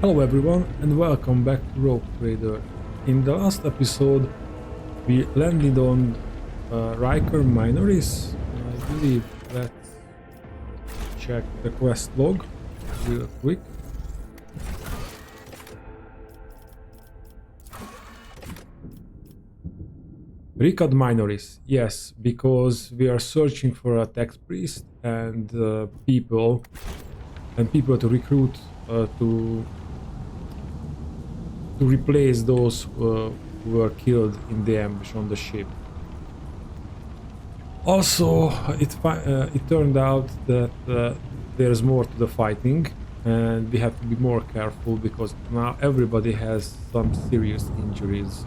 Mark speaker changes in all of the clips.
Speaker 1: Hello everyone and welcome back to Rogue Trader. In the last episode we landed on Rykad Minoris. I believe let's check the quest log real quick. Rykad Minoris, yes, because we are searching for a tax priest and people to recruit to replace those who were killed in the ambush on the ship. Also, it turned out that there's more to the fighting, and we have to be more careful because now everybody has some serious injuries.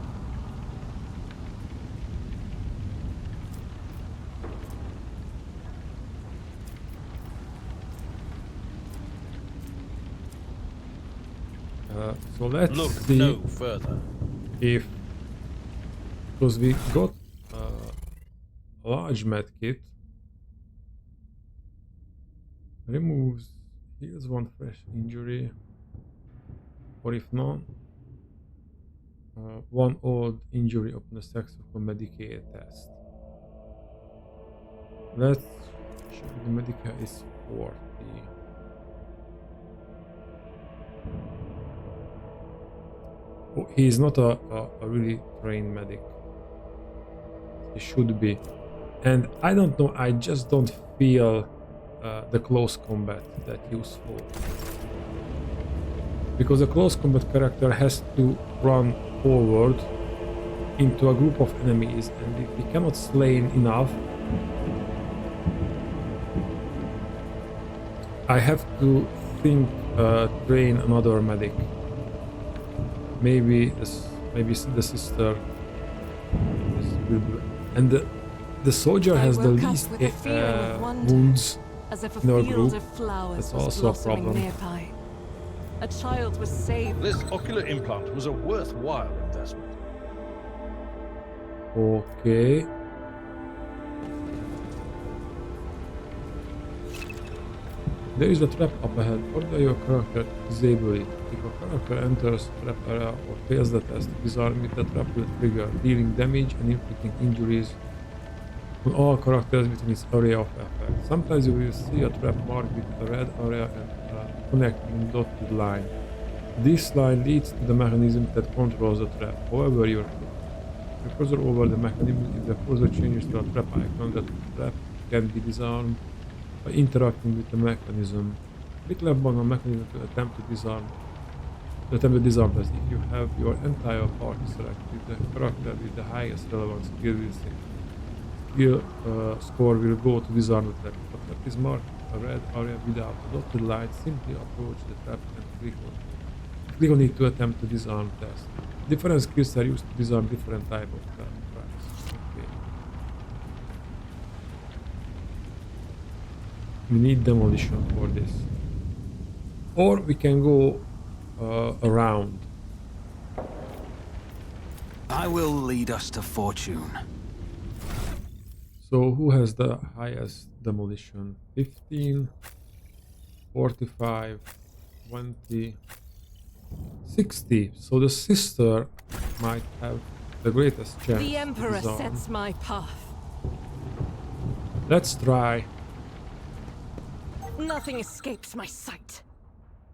Speaker 1: So let's
Speaker 2: look
Speaker 1: see
Speaker 2: no further.
Speaker 1: if, because we got a large medkit, removes, heals one fresh injury, or if not, one old injury upon a successful Medicare test. Let's check the Medicare is 40. Oh, he is not a really trained medic. He should be. And I don't know, I just don't feel the close combat that useful. Because the close combat character has to run forward into a group of enemies, and if he cannot slay enough, I have to train another medic. Maybe the sister will be, and the soldier has the least wounds in our group. That's also a problem.
Speaker 3: Nearby. A child was saved.
Speaker 2: This ocular implant was a worthwhile investment.
Speaker 1: Okay. There is a trap up ahead. Order your character to disable it. If a character enters trap area or fails the test to disarm it, the trap will trigger, dealing damage and inflicting injuries on all characters within its area of effect. Sometimes you will see a trap marked with a red area and a connecting dotted line. This line leads to the mechanism that controls the trap. However, your cursor over the mechanism, if the cursor changes to a trap icon, the trap can be disarmed by interacting with the mechanism. Click left button on mechanism to attempt the disarm test. If you have your entire party selected, the character with the highest relevant skill score will go to disarm the trap. If a trap is marked a red area without a dotted line, simply approach the trap and click on it to attempt the disarm test. Different skills are used to disarm different type of traps. Okay. We need demolition for this. Or we can go around.
Speaker 4: I will lead us to fortune.
Speaker 1: So who has the highest demolition? 15, 45, 20, 60. So the sister might have the greatest chance.
Speaker 3: The Emperor
Speaker 1: to disarm.
Speaker 3: sets my path.
Speaker 1: Let's try.
Speaker 3: Nothing escapes my sight.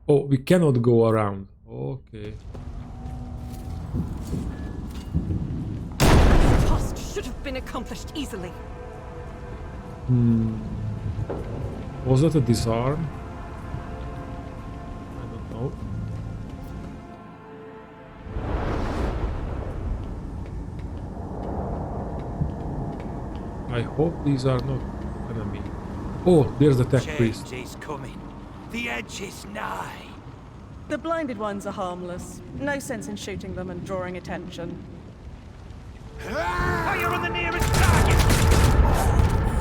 Speaker 1: Oh, we cannot go around. Okay.
Speaker 3: This task should have been accomplished easily.
Speaker 1: Was that a disarm? I don't know. I hope these are not enemy. Oh, there's the tech priest.
Speaker 4: Change is coming. The edge is nigh.
Speaker 5: The blinded ones are harmless. No sense in shooting them and drawing attention.
Speaker 6: Fire on the nearest target!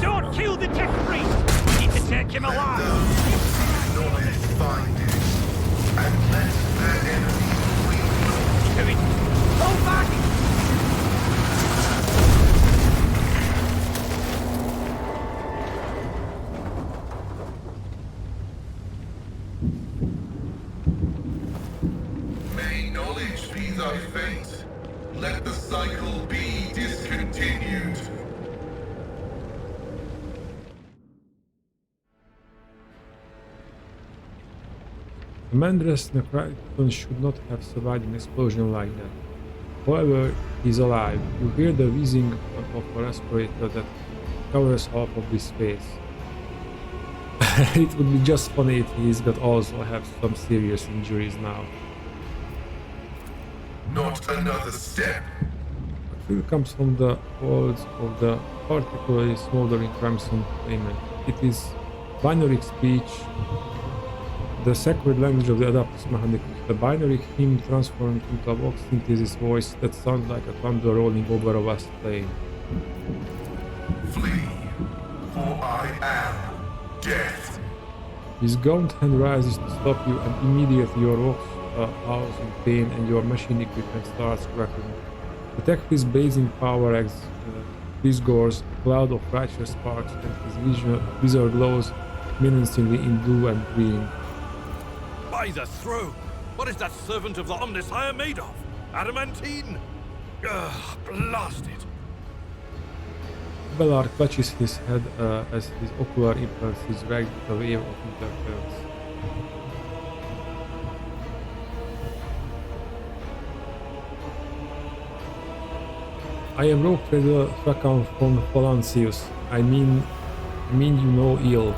Speaker 6: Don't kill the tech priest! We need to take him alive!
Speaker 7: Unless the enemy
Speaker 6: Do it! Hold back!
Speaker 7: thy fate. Let the cycle be discontinued.
Speaker 1: A man dressed in a Krypton should not have survived an explosion like that. However, he's alive. You hear the wheezing of a respirator that covers half of his face. It would be just funny if he's got also have some serious injuries now.
Speaker 7: Not another step.
Speaker 1: A thrill comes from the folds of the particularly smoldering crimson payment. It is binary speech, the sacred language of the Adaptus Mechanicus. The binary hymn transformed into a vox synthesis voice that sounds like a thunder rolling over a vast plain.
Speaker 7: Flee, for I am death.
Speaker 1: His gaunt hand rises to stop you, and immediately your rocks house in pain and your machine equipment starts cracking. The Tech's blazing power axe disgorges a cloud of righteous sparks, and his visor glows menacingly in blue and green.
Speaker 2: By the throne! What is that servant of the Omnissiah made of? Adamantine? Ugh, blast it!
Speaker 1: Ballard clutches his head as his ocular impulse is ragged with a wave of interference. I am Rogue Trader Thrakan von Valancius. I mean you no ill.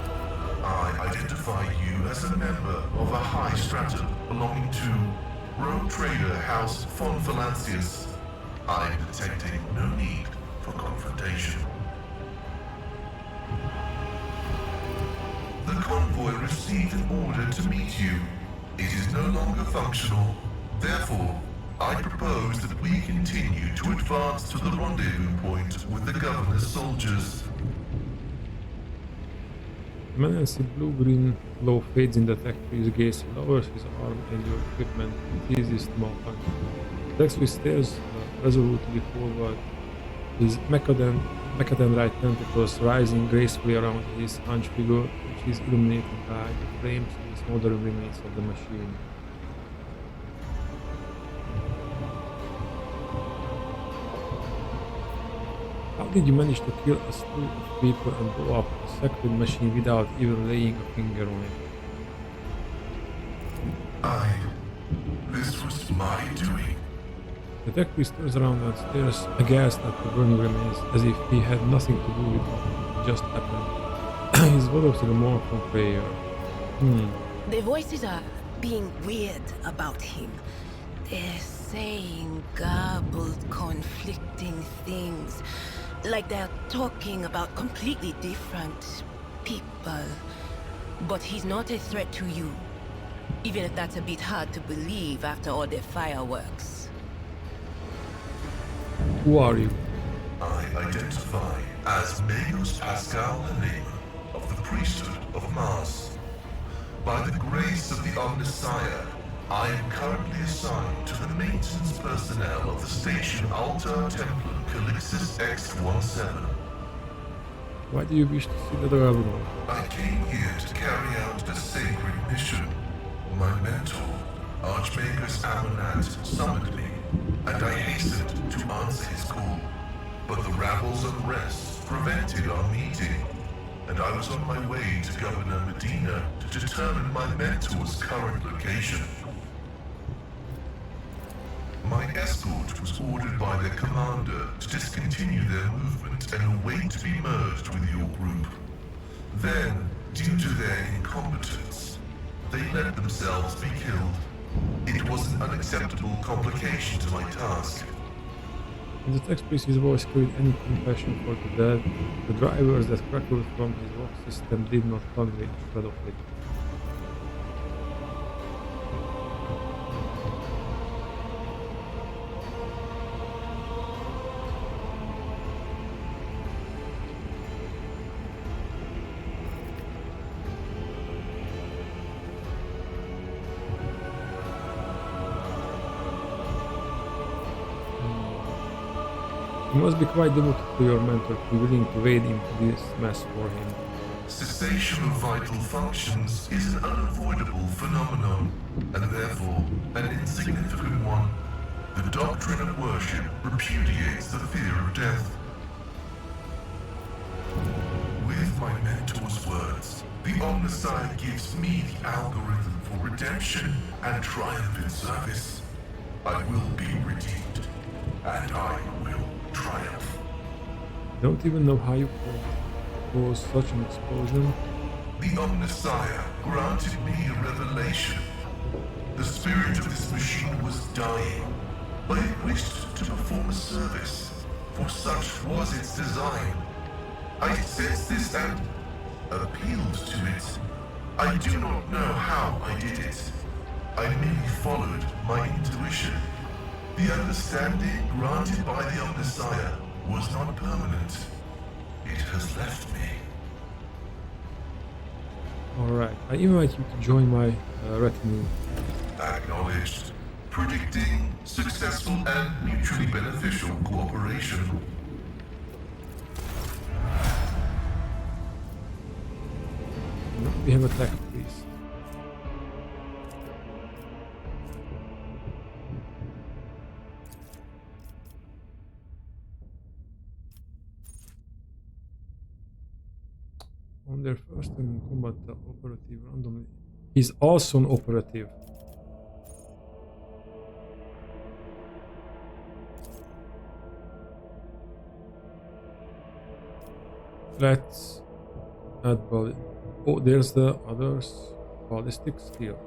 Speaker 7: I identify you as a member of a high stratum belonging to Rogue Trader House von Valancius. I am detecting no need for confrontation. The convoy received an order to meet you. It is no longer functional. Therefore, I propose that we continue to advance to the rendezvous point with the governor's soldiers.
Speaker 1: The menacing blue-green glow fades in the Tech's gaze. He lowers his arm and your equipment ceases to malfunction. Tech's stares resolutely forward, his Mechaden-like tentacles rising gracefully around his hunched figure, which is illuminated by the frames and smoldering remains of the machine. How did you manage to kill a slew of people and blow up a sacred machine without even laying a finger on it?
Speaker 7: This was my doing.
Speaker 1: The Tech priest turns around and stares aghast at the burning remains, as if he had nothing to do with what just happened. His voice is more from prayer.
Speaker 8: The voices are being weird about him. They're saying garbled, conflicting things. Like they're talking about completely different people. But he's not a threat to you. Even if that's a bit hard to believe after all the fireworks.
Speaker 1: Who are you?
Speaker 7: I identify as Magos Pasqal of the priesthood of Mars. By the grace of the Omnissiah, I am currently assigned to the maintenance personnel of the station Altar Templum Calixis X-17.
Speaker 1: Why do you wish to see the governor?
Speaker 7: I came here to carry out a sacred mission. My mentor, Archmagus Amonat, summoned me, and I hastened to answer his call. But the rabble's unrest prevented our meeting, and I was on my way to Governor Medina to determine my mentor's current location. My escort was ordered by their commander to discontinue their movement and await to be merged with your group. Then, due to their incompetence, they let themselves be killed. It was an unacceptable complication to my task.
Speaker 1: In the text piece, his voice carried any compassion for the dead. The drivers that crackled from his rock system did not convey a shred of it. You must be quite devoted to your mentor to be willing to wade into this mess for him.
Speaker 7: Cessation of vital functions is an unavoidable phenomenon, and therefore an insignificant one. The doctrine of worship repudiates the fear of death. With my mentor's words, the Omnissiah gives me the algorithm for redemption and triumph in service. I will be redeemed, and I will triumph.
Speaker 1: Don't even know how you caused such an explosion.
Speaker 7: The Omnissiah granted me a revelation. The spirit of this machine was dying, but it wished to perform a service, for such was its design. I sensed this and appealed to it. I do not know how I did it. I merely followed my intuition. The understanding granted by the Omnissiah was not permanent. It has left me.
Speaker 1: Alright, I invite you to join my retinue.
Speaker 7: Acknowledged. Predicting successful and mutually beneficial cooperation.
Speaker 1: No, we have attack, please. On their first turn in combat, the operative randomly. He's also an operative. Let's add body. Oh, there's the others. Ballistic skill.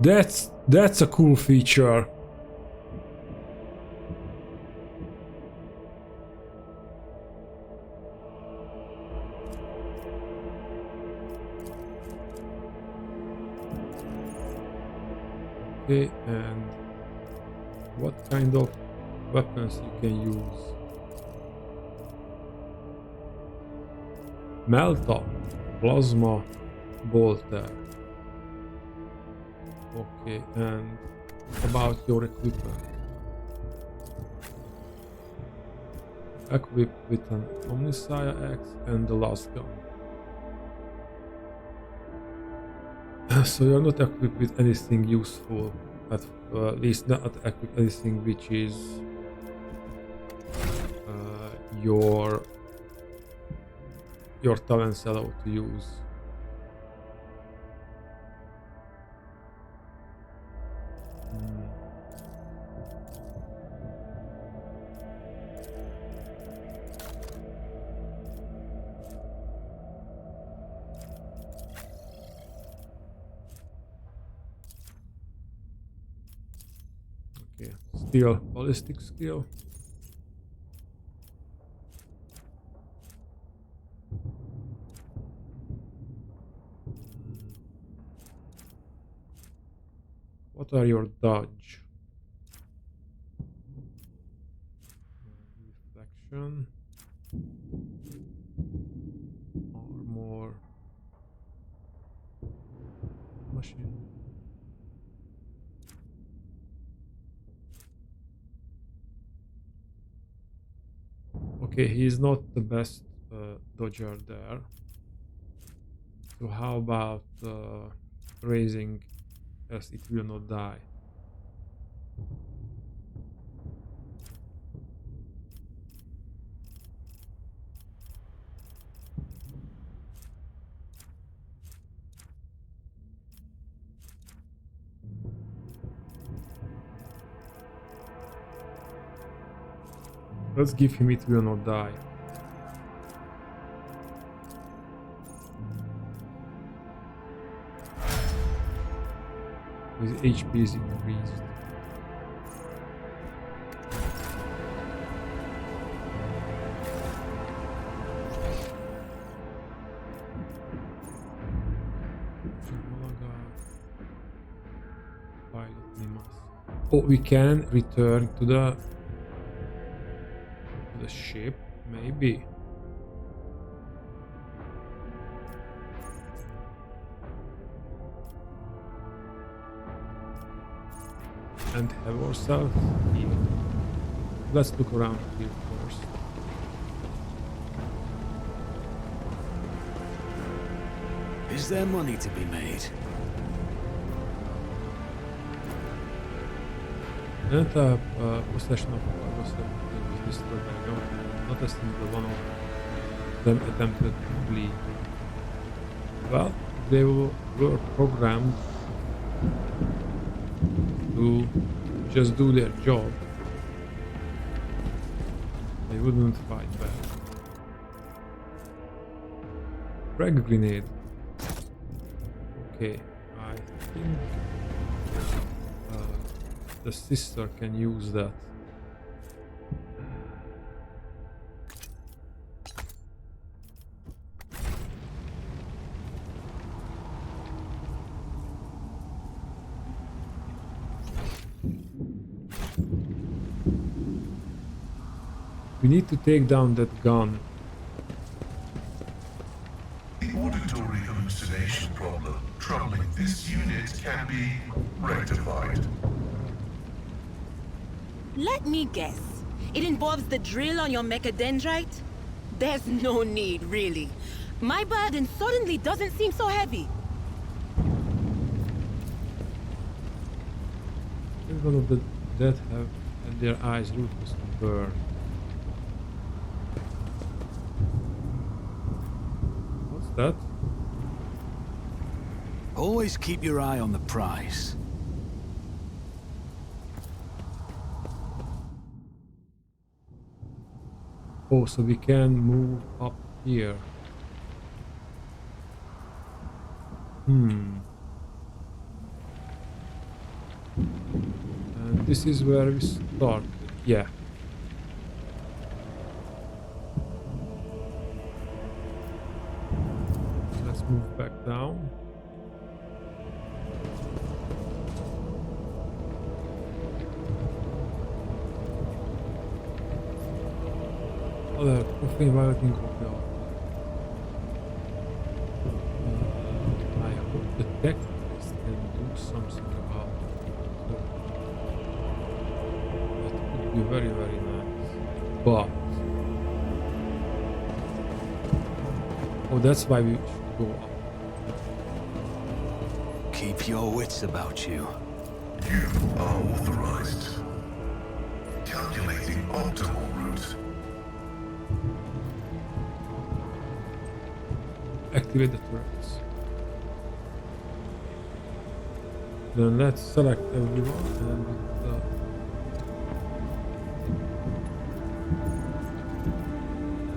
Speaker 1: And that's a cool feature. Okay, and what kind of weapons you can use? Melta, plasma, bolter. Okay, and about your equipment. Equipped with an Omnissiah axe and the last gun. So you're not equipped with anything useful, at least not equipped anything which is your talents allow to use. Okay, still ballistic skill. What are your dodge? Reflection. Armor. Machine. Okay, he's not the best dodger there. So how about raising? Yes, it will not die. Let's give him it will not die. His HP is increased. Oh, we can return to the ship, maybe. And have ourselves healed. Let's look around here first.
Speaker 4: Is there money to be made?
Speaker 1: An entire possession of Magos was destroyed by government, not a single one of them attempted to flee. Well, they were programmed to just do their job. They wouldn't fight back. Frag grenade. Okay, I think the sister can use that. We need to take down that gun.
Speaker 7: The auditory hallucination problem troubling this unit can be rectified.
Speaker 8: Let me guess. It involves the drill on your mechadendrite? There's no need, really. My burden suddenly doesn't seem so heavy.
Speaker 1: One of the dead have had their eyes ruthlessly burned. What's that?
Speaker 4: Always keep your eye on the prize.
Speaker 1: Oh, so we can move up here. And this is where we started. Yeah. Let's move back down. Other profane violating of the I hope the techniques can do something about it. That would be very, very nice. But oh, that's why we should go up.
Speaker 4: Keep your wits about you.
Speaker 7: You are authorized. Calculating optimal route.
Speaker 1: Activate the turrets. Then let's select everyone and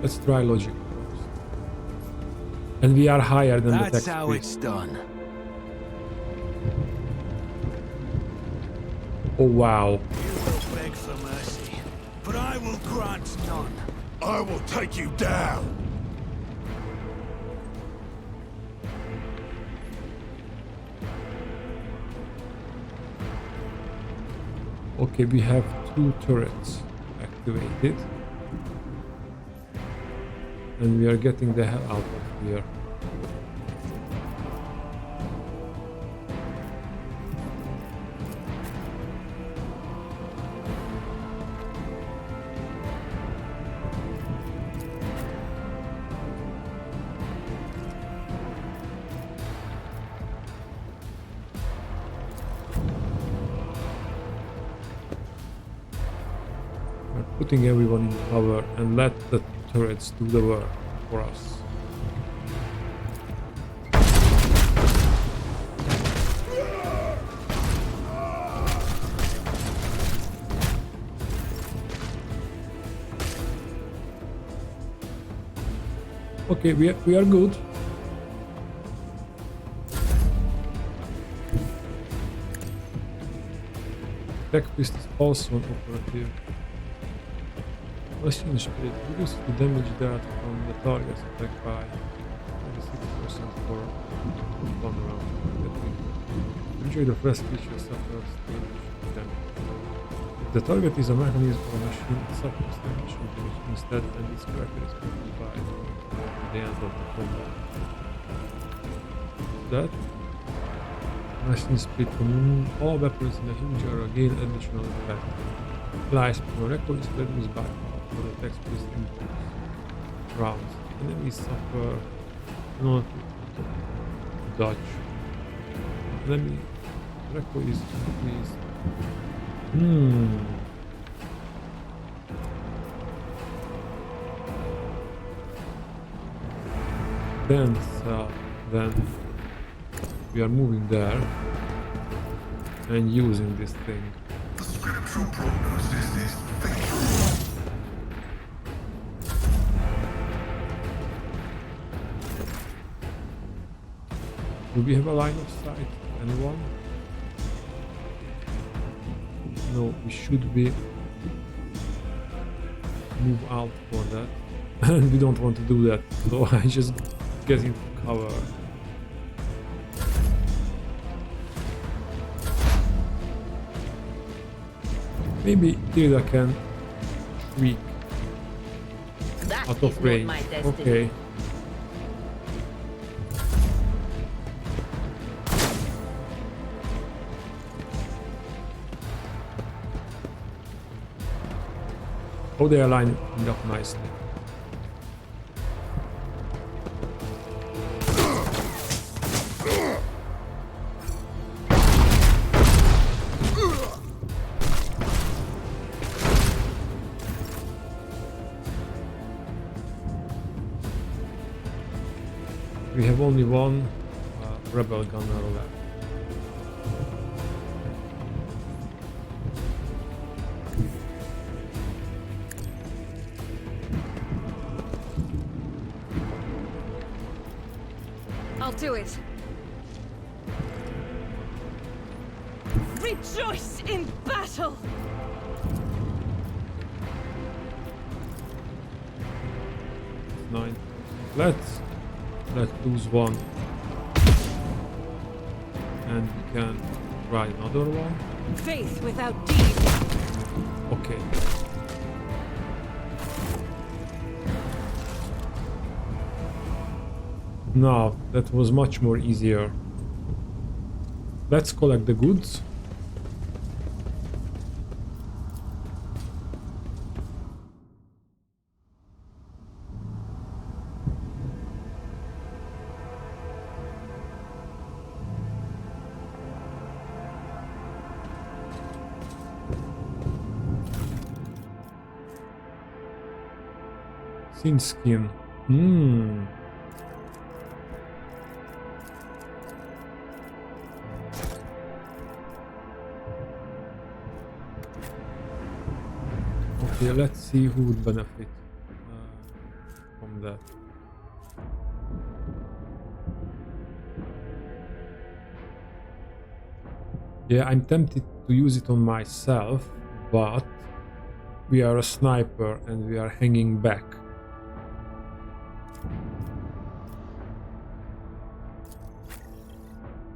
Speaker 1: let's try logic first. And we are higher than the
Speaker 4: That's
Speaker 1: text
Speaker 4: how
Speaker 1: speed.
Speaker 4: it's done.
Speaker 1: Oh wow.
Speaker 4: You will beg for mercy, but I will grant none.
Speaker 2: I will take you down!
Speaker 1: Okay, we have 2 turrets activated. And we are getting the hell out of here. Putting everyone in cover and let the turrets do the work for us. Okay, we are good. Tech Priest is also an operative. Question split. Reduce the damage dealt from the target's attack by 26% for 1 round. Enjoy the fresh creature suffers damage. If the target is a mechanism or a machine, it suffers damage instead, and its character is modified at the end of the combat. That machine split from all weapons in the hinge are gain additional effect. Applies for record is reduced by for the text based inputs. Rounds. Enemies suffer penalty to dodge. Enemy record is increased Then we are moving there and using this thing.
Speaker 7: The scriptural prognosis is faithful.
Speaker 1: Do we have a line of sight? Anyone? No, we should be move out for that. And we don't want to do that, so I just get into cover. Maybe Tilda can tweak
Speaker 8: That
Speaker 1: out
Speaker 8: is
Speaker 1: of
Speaker 8: not
Speaker 1: range.
Speaker 8: my destiny.
Speaker 1: Okay. Oh, they are lining up nicely. We have only one rebel gunner left.
Speaker 3: I'll do it. Rejoice in battle!
Speaker 1: 9. Let's lose one. And we can try another one.
Speaker 3: Faith without deed.
Speaker 1: Okay. Now, that was much more easier. Let's collect the goods. Sin skin. Okay, let's see who would benefit from that. Yeah, I'm tempted to use it on myself, but we are a sniper and we are hanging back.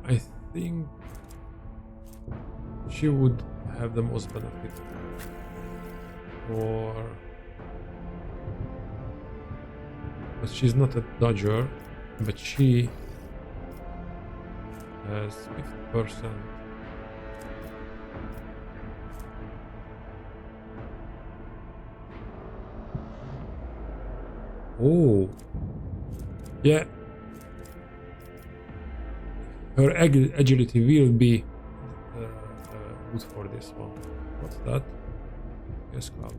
Speaker 1: I think she would have the most benefit. But she's not a dodger, but she has 50%. Oh, yeah. Her agility will be good for this one. What's that? Yes, cloud.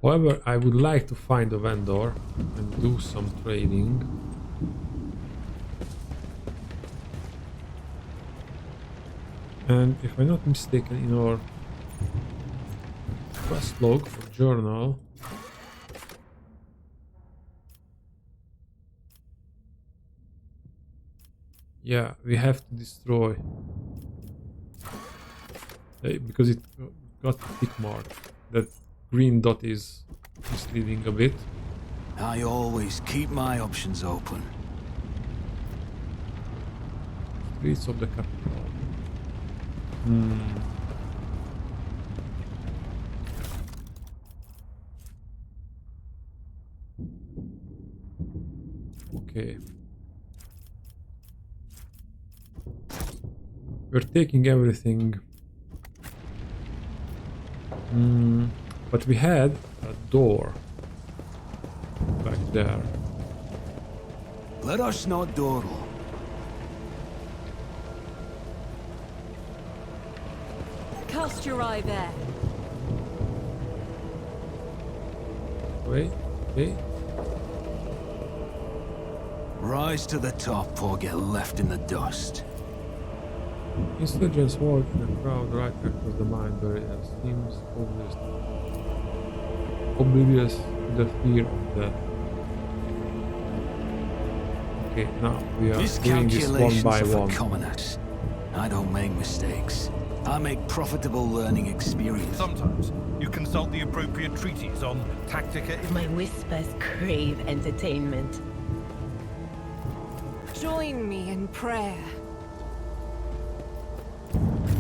Speaker 1: However, I would like to find a vendor and do some trading. And if I'm not mistaken, in our quest log for journal, yeah, we have to destroy because it got a tick mark. That green dot is misleading a bit.
Speaker 4: I always keep my options open.
Speaker 1: Streets of the capital. Okay. We're taking everything. But we had a door. there.
Speaker 4: Let us not dawdle.
Speaker 3: Cast your eye there.
Speaker 1: Wait, okay.
Speaker 4: Rise to the top or get left in the dust.
Speaker 1: Insurgents walk in a crowd right across the mine barrier and seems oblivious to the fear of death. Okay, now we are doing this one
Speaker 4: Miscalculations
Speaker 1: by
Speaker 4: are for
Speaker 1: one.
Speaker 4: commoners. I don't make mistakes. I make profitable learning experience.
Speaker 2: Sometimes you consult the appropriate treaties on tactica.
Speaker 8: My whispers crave entertainment.
Speaker 3: Join me in prayer.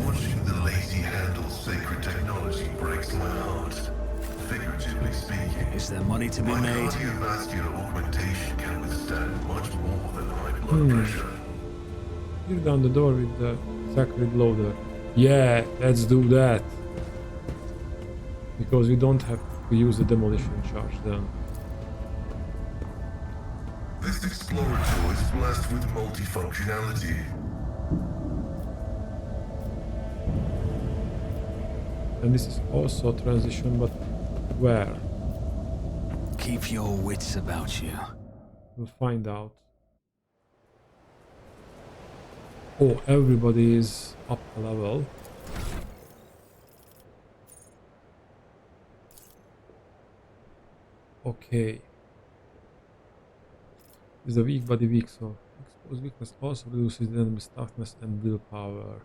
Speaker 7: Watching the lazy handle sacred technology breaks my heart. Figuratively speaking,
Speaker 4: Is there money to be
Speaker 7: my
Speaker 4: made?
Speaker 7: cardiovascular augmentation can withstand much more than high blood pressure.
Speaker 1: Clear down the door with the sacred loader. Yeah, let's do that. Because we don't have to use the demolition charge then.
Speaker 7: This explorer tool is blessed with multifunctionality.
Speaker 1: And this is also transition, but where?
Speaker 4: Keep your wits about you.
Speaker 1: We'll find out. Oh, everybody is up a level. Okay. Is a weak body weak, so exposed weakness also reduces the enemy's toughness and willpower.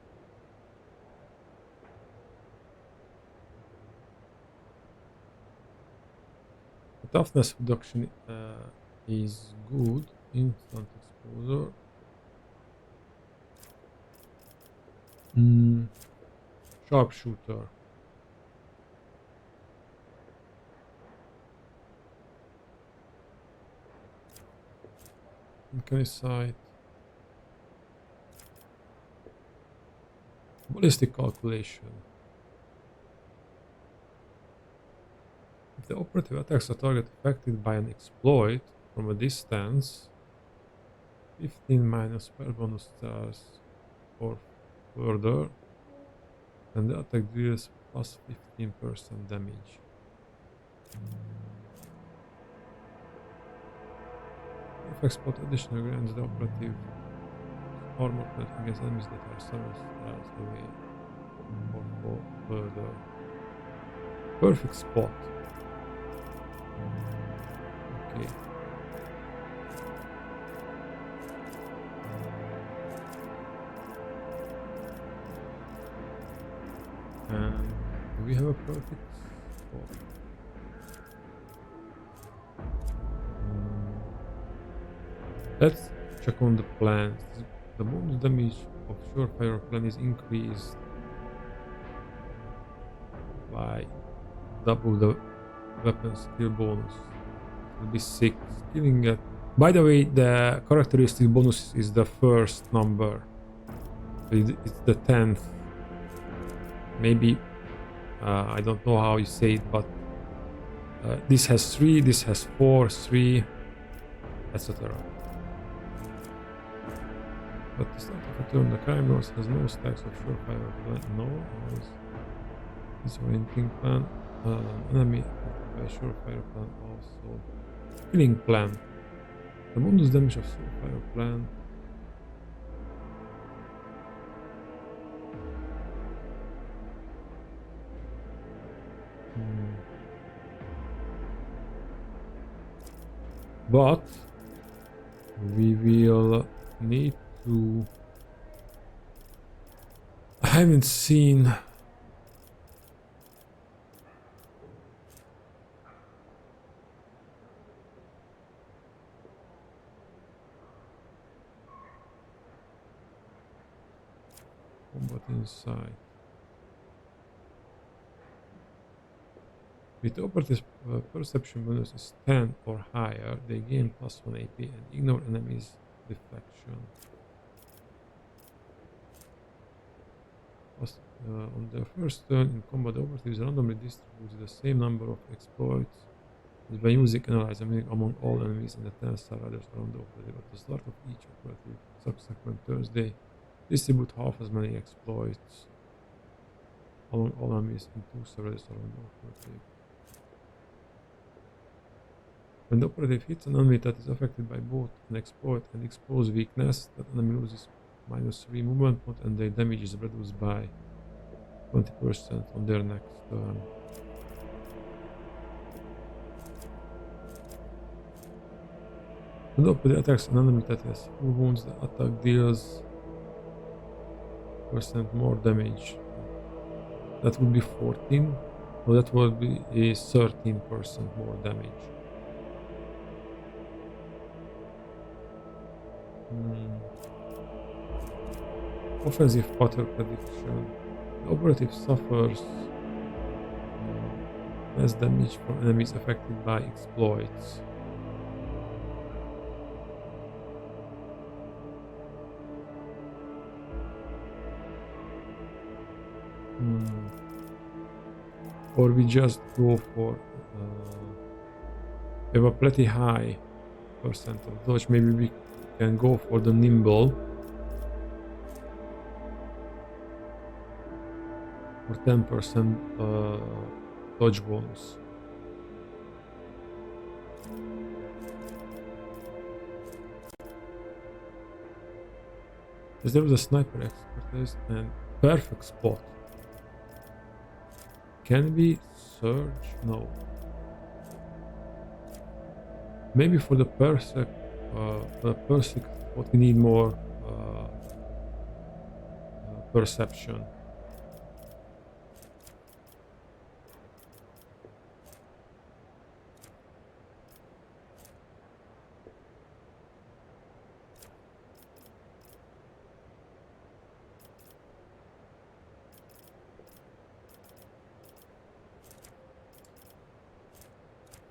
Speaker 1: The toughness reduction is good. Instant exposure. Sharpshooter. Incanticide. Ballistic calculation. If the operative attacks a target affected by an exploit from a distance, 15 minus per bonus stars or further, and the attack deals plus 15% damage. If exploit additional grants the operative armor plate against enemies that are several stars away or further. Perfect spot. Okay. And do we have a perfect spot? Let's check on the plans. The bonus damage of surefire plan is increased by double the weapon skill bonus. It will be 6. Killing it. By the way, the characteristic bonus is the first number. It's the 10th. Maybe I don't know how you say it, but this has 3, this has 4, 3, etc. But the start of a turn, the crime lord has no stacks of surefire plan. No, disorienting plan. Enemy affected by surefire plan also. Killing plan. The bonus damage of surefire plan. But we will need to. I haven't seen combat inside. With operative perception bonus is 10 or higher, they gain plus 1 AP and ignore enemies' deflection. On their first turn in combat, operatives randomly distribute the same number of exploits is by using analyze among all enemies and the 10-star riders around the operative. At the start of each operative subsequent Thursday, distribute half as many exploits among all enemies and 2-star riders around the operative. When the operative hits an enemy that is affected by both an exploit and exposed weakness, that enemy loses -3 movement point and their damage is reduced by 20% on their next turn. When the operative attacks an enemy that has full wounds, the attack deals % more damage. That would be 14, or that would be a 13% more damage. Offensive pattern prediction. The operative suffers less damage from enemies affected by exploits. Or we just go for we have a pretty high percent of dodge. Maybe we can go for the nimble or 10% dodge bonus. There was a sniper expertise and perfect spot. Can we search? No. Maybe for the perfect what we need more perception.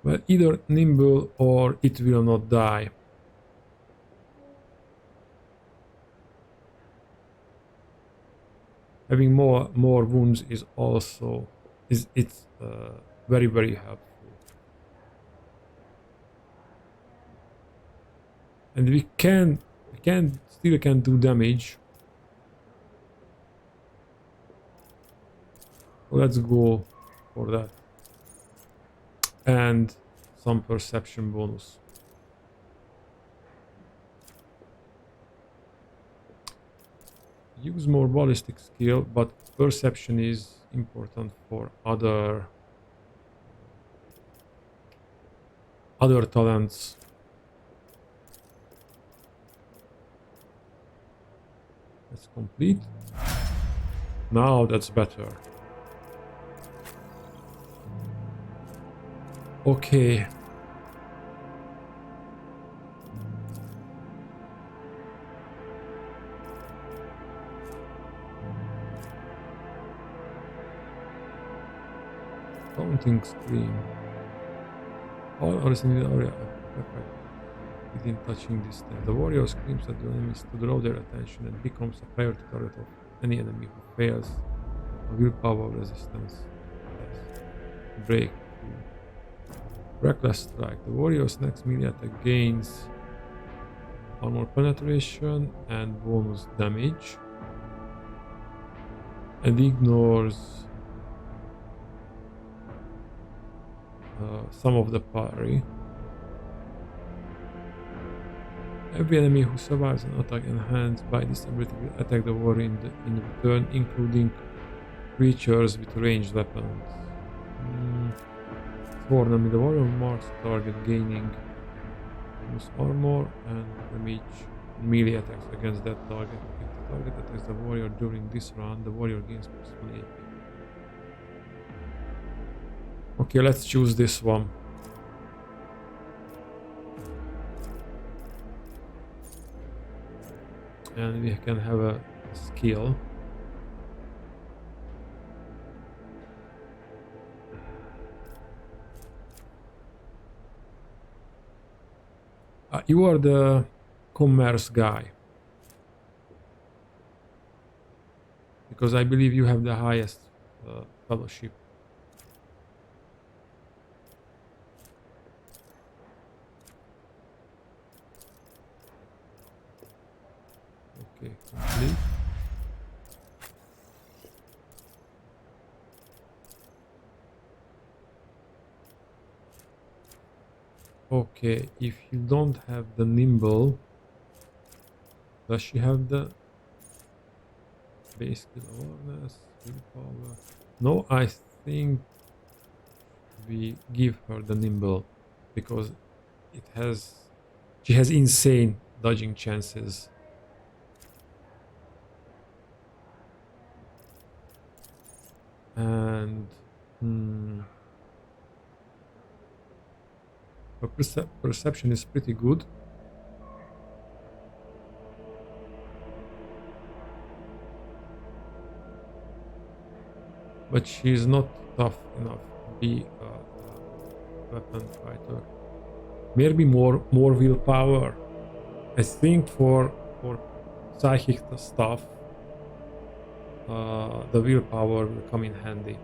Speaker 1: Well, either nimble or it will not die. Having more wounds is also it's very helpful. And we still can do damage. Let's go for that. And some perception bonus. Use more ballistic skill, but perception is important for other talents. That's complete. Now that's better. Okay. Counting scream. All others in the area effect within touching distance. The warrior screams at the enemies to draw their attention and becomes a priority target of any enemy who fails a willpower resistance test. Break. Reckless strike. The warrior's next melee attack gains armor penetration and bonus damage and ignores some of the parry. Every enemy who survives an attack enhanced by this ability will attack the warrior in return, including creatures with ranged weapons. Sworn enemy, the warrior marks the target, gaining bonus armor and damage melee attacks against that target. If the target attacks the warrior during this round, the warrior gains +1 AP. Okay, let's choose this one. And we can have a skill. You are the commerce guy. Because I believe you have the highest fellowship. Please. Okay, if you don't have the nimble, does she have the base skill awareness, willpower? No, I think we give her the nimble because she has insane dodging chances. And her perception is pretty good. But she's not tough enough to be a weapon fighter. Maybe more willpower. I think for psychic stuff, the willpower will come in handy.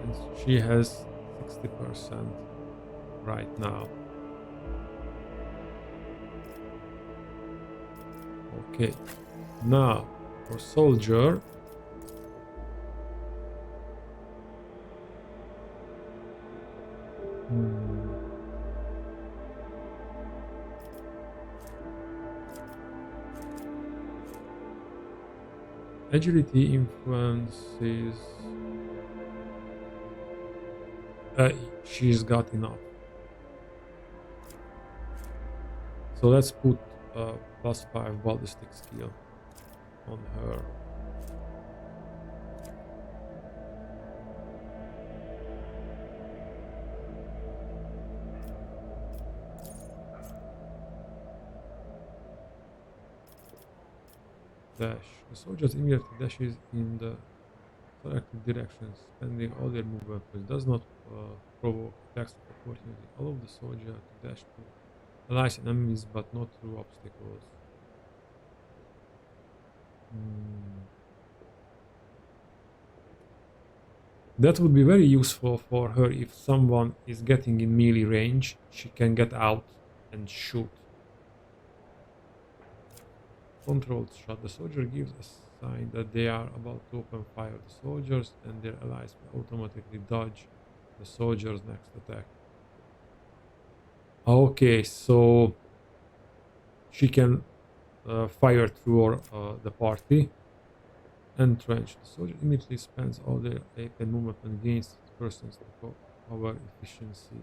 Speaker 1: And she has 60% right now. Okay, now for soldier. Agility influences. She's got enough. So let's put +5 ballistic skill on her. Dash. The soldiers immediately dashes in the selected directions, spending all their movement points. Does not provoke attacks of opportunity. Allow the soldier to dash to allies and enemies, but not through obstacles. That would be very useful for her if someone is getting in melee range. She can get out and shoot. Controlled shot. The soldier gives a sign that they are about to open fire. The soldiers and their allies will automatically dodge the soldier's next attack. Okay, so she can fire through the party. Entrench. The soldier immediately spends all their AP and movement and gains persons power efficiency.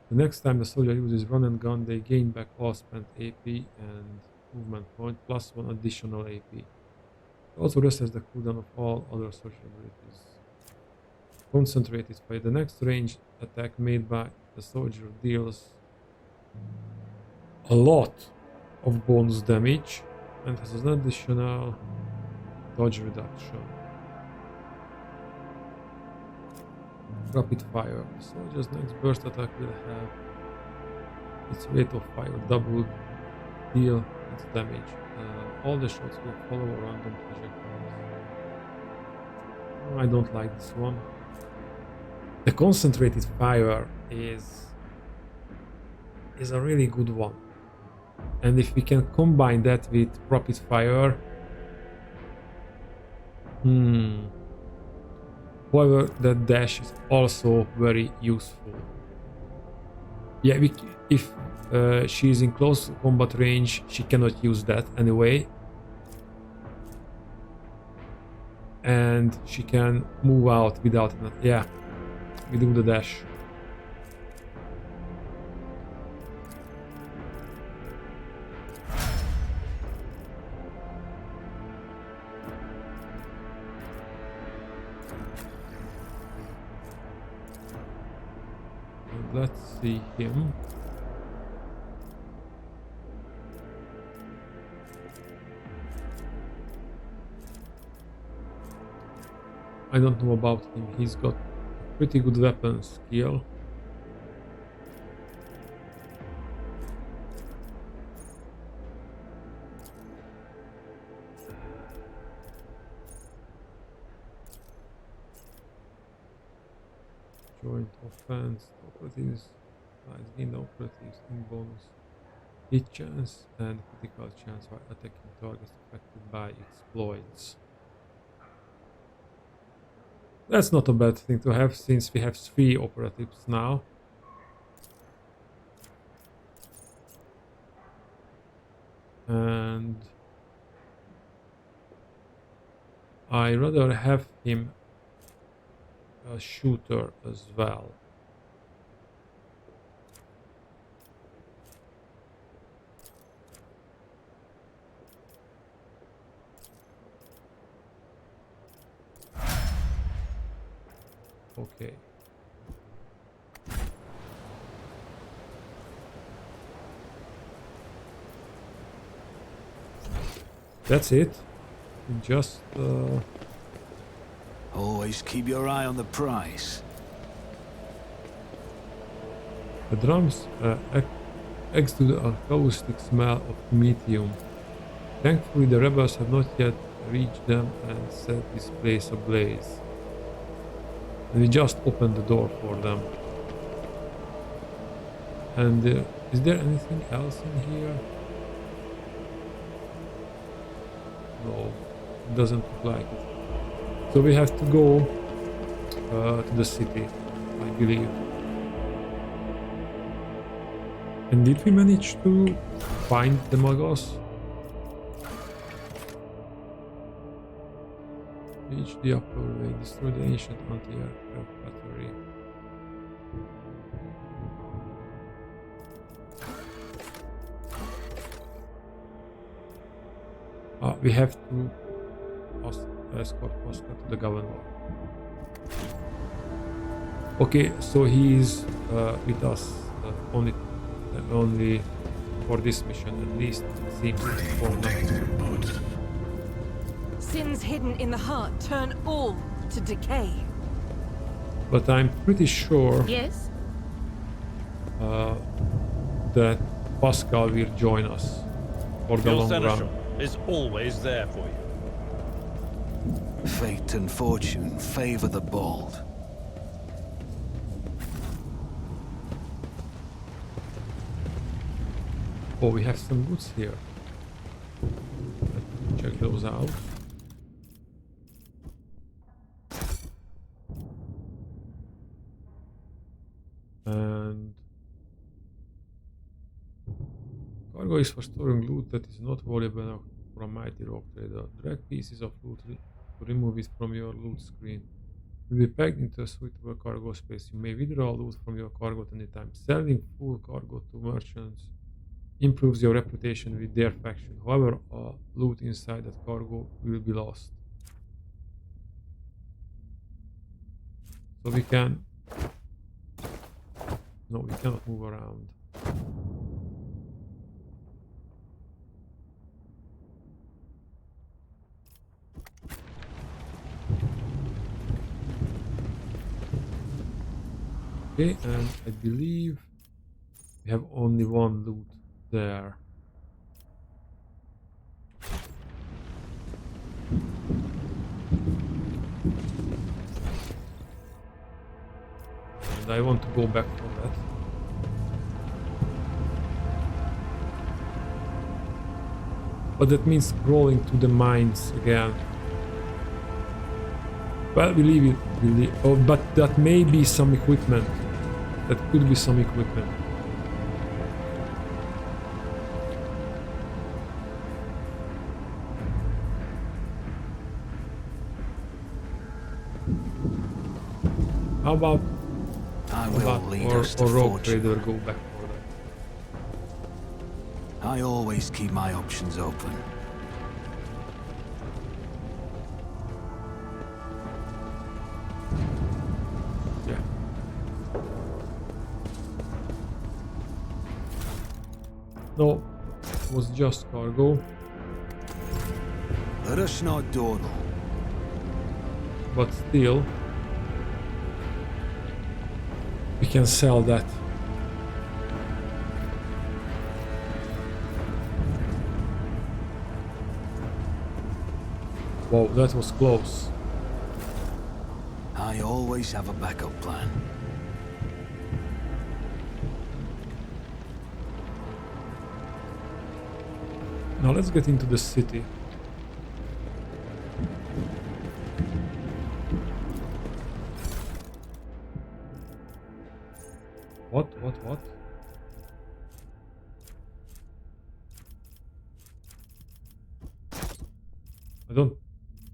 Speaker 1: The next time the soldier uses run and gun, they gain back all spent AP and movement point plus 1 additional AP. It also resets the cooldown of all other social abilities. Concentrated fire. The next range attack made by the soldier deals a lot of bonus damage and has an additional dodge reduction. Rapid fire. The soldier's next burst attack will have its rate of fire doubled, deal its damage. All the shots will follow a random trajectories. I don't like this one. The concentrated fire is a really good one. And if we can combine that with rapid fire, however, that dash is also very useful. Yeah, if she is in close combat range, she cannot use that anyway. And she can move out without it. Yeah, we do the dash. Let's see him. I don't know about him. He's got pretty good weapon skill. point offense. Operatives gain the operatives in bonus hit chance and critical chance while attacking targets affected by exploits. That's not a bad thing to have since we have 3 operatives now. And I rather have him a shooter as well. Okay. That's it. Just
Speaker 4: Always keep your eye on the prize.
Speaker 1: the drums exude a caustic smell of methium. Thankfully, the rebels have not yet reached them and set this place ablaze. And we just opened the door for them. And is there anything else in here? No, it doesn't look like it. So we have to go to the city, I believe. And did we manage to find the Magos? Reach the upper way, destroy the ancient anti-aircraft battery. We have to escort Pasqal to the governor. Okay, so he is with us only for this mission, at least it seems for now.
Speaker 3: Sins hidden in the heart turn all to decay.
Speaker 1: But I'm pretty sure
Speaker 8: Yes?
Speaker 1: that Pasqal will join us for the
Speaker 6: Your
Speaker 1: long
Speaker 6: seneschal
Speaker 1: run.
Speaker 6: is always there for you.
Speaker 4: Fate and fortune favor the bold.
Speaker 1: Oh, we have some goods here. Let's check those out. And cargo is for storing loot that is not valuable for a mighty rogue trader. Drag pieces of loot to remove it from your loot screen. It will be packed into a suitable cargo space. You may withdraw loot from your cargo at any time. Selling full cargo to merchants improves your reputation with their faction. However, loot inside that cargo will be lost. So we can... No, we cannot move around. Okay, and I believe we have only one loot there. And I want to go back for that. But that means crawling to the mines again. Well, we leave it. Oh, but that may be some equipment. That could be some equipment. How about or rogue trader go back for that?
Speaker 4: I always keep my options open.
Speaker 1: Yeah. No, it was just cargo.
Speaker 4: Let us not dawdle.
Speaker 1: But still, we can sell that. Wow, that was close.
Speaker 4: I always have a backup plan.
Speaker 1: Now let's get into the city. What? I don't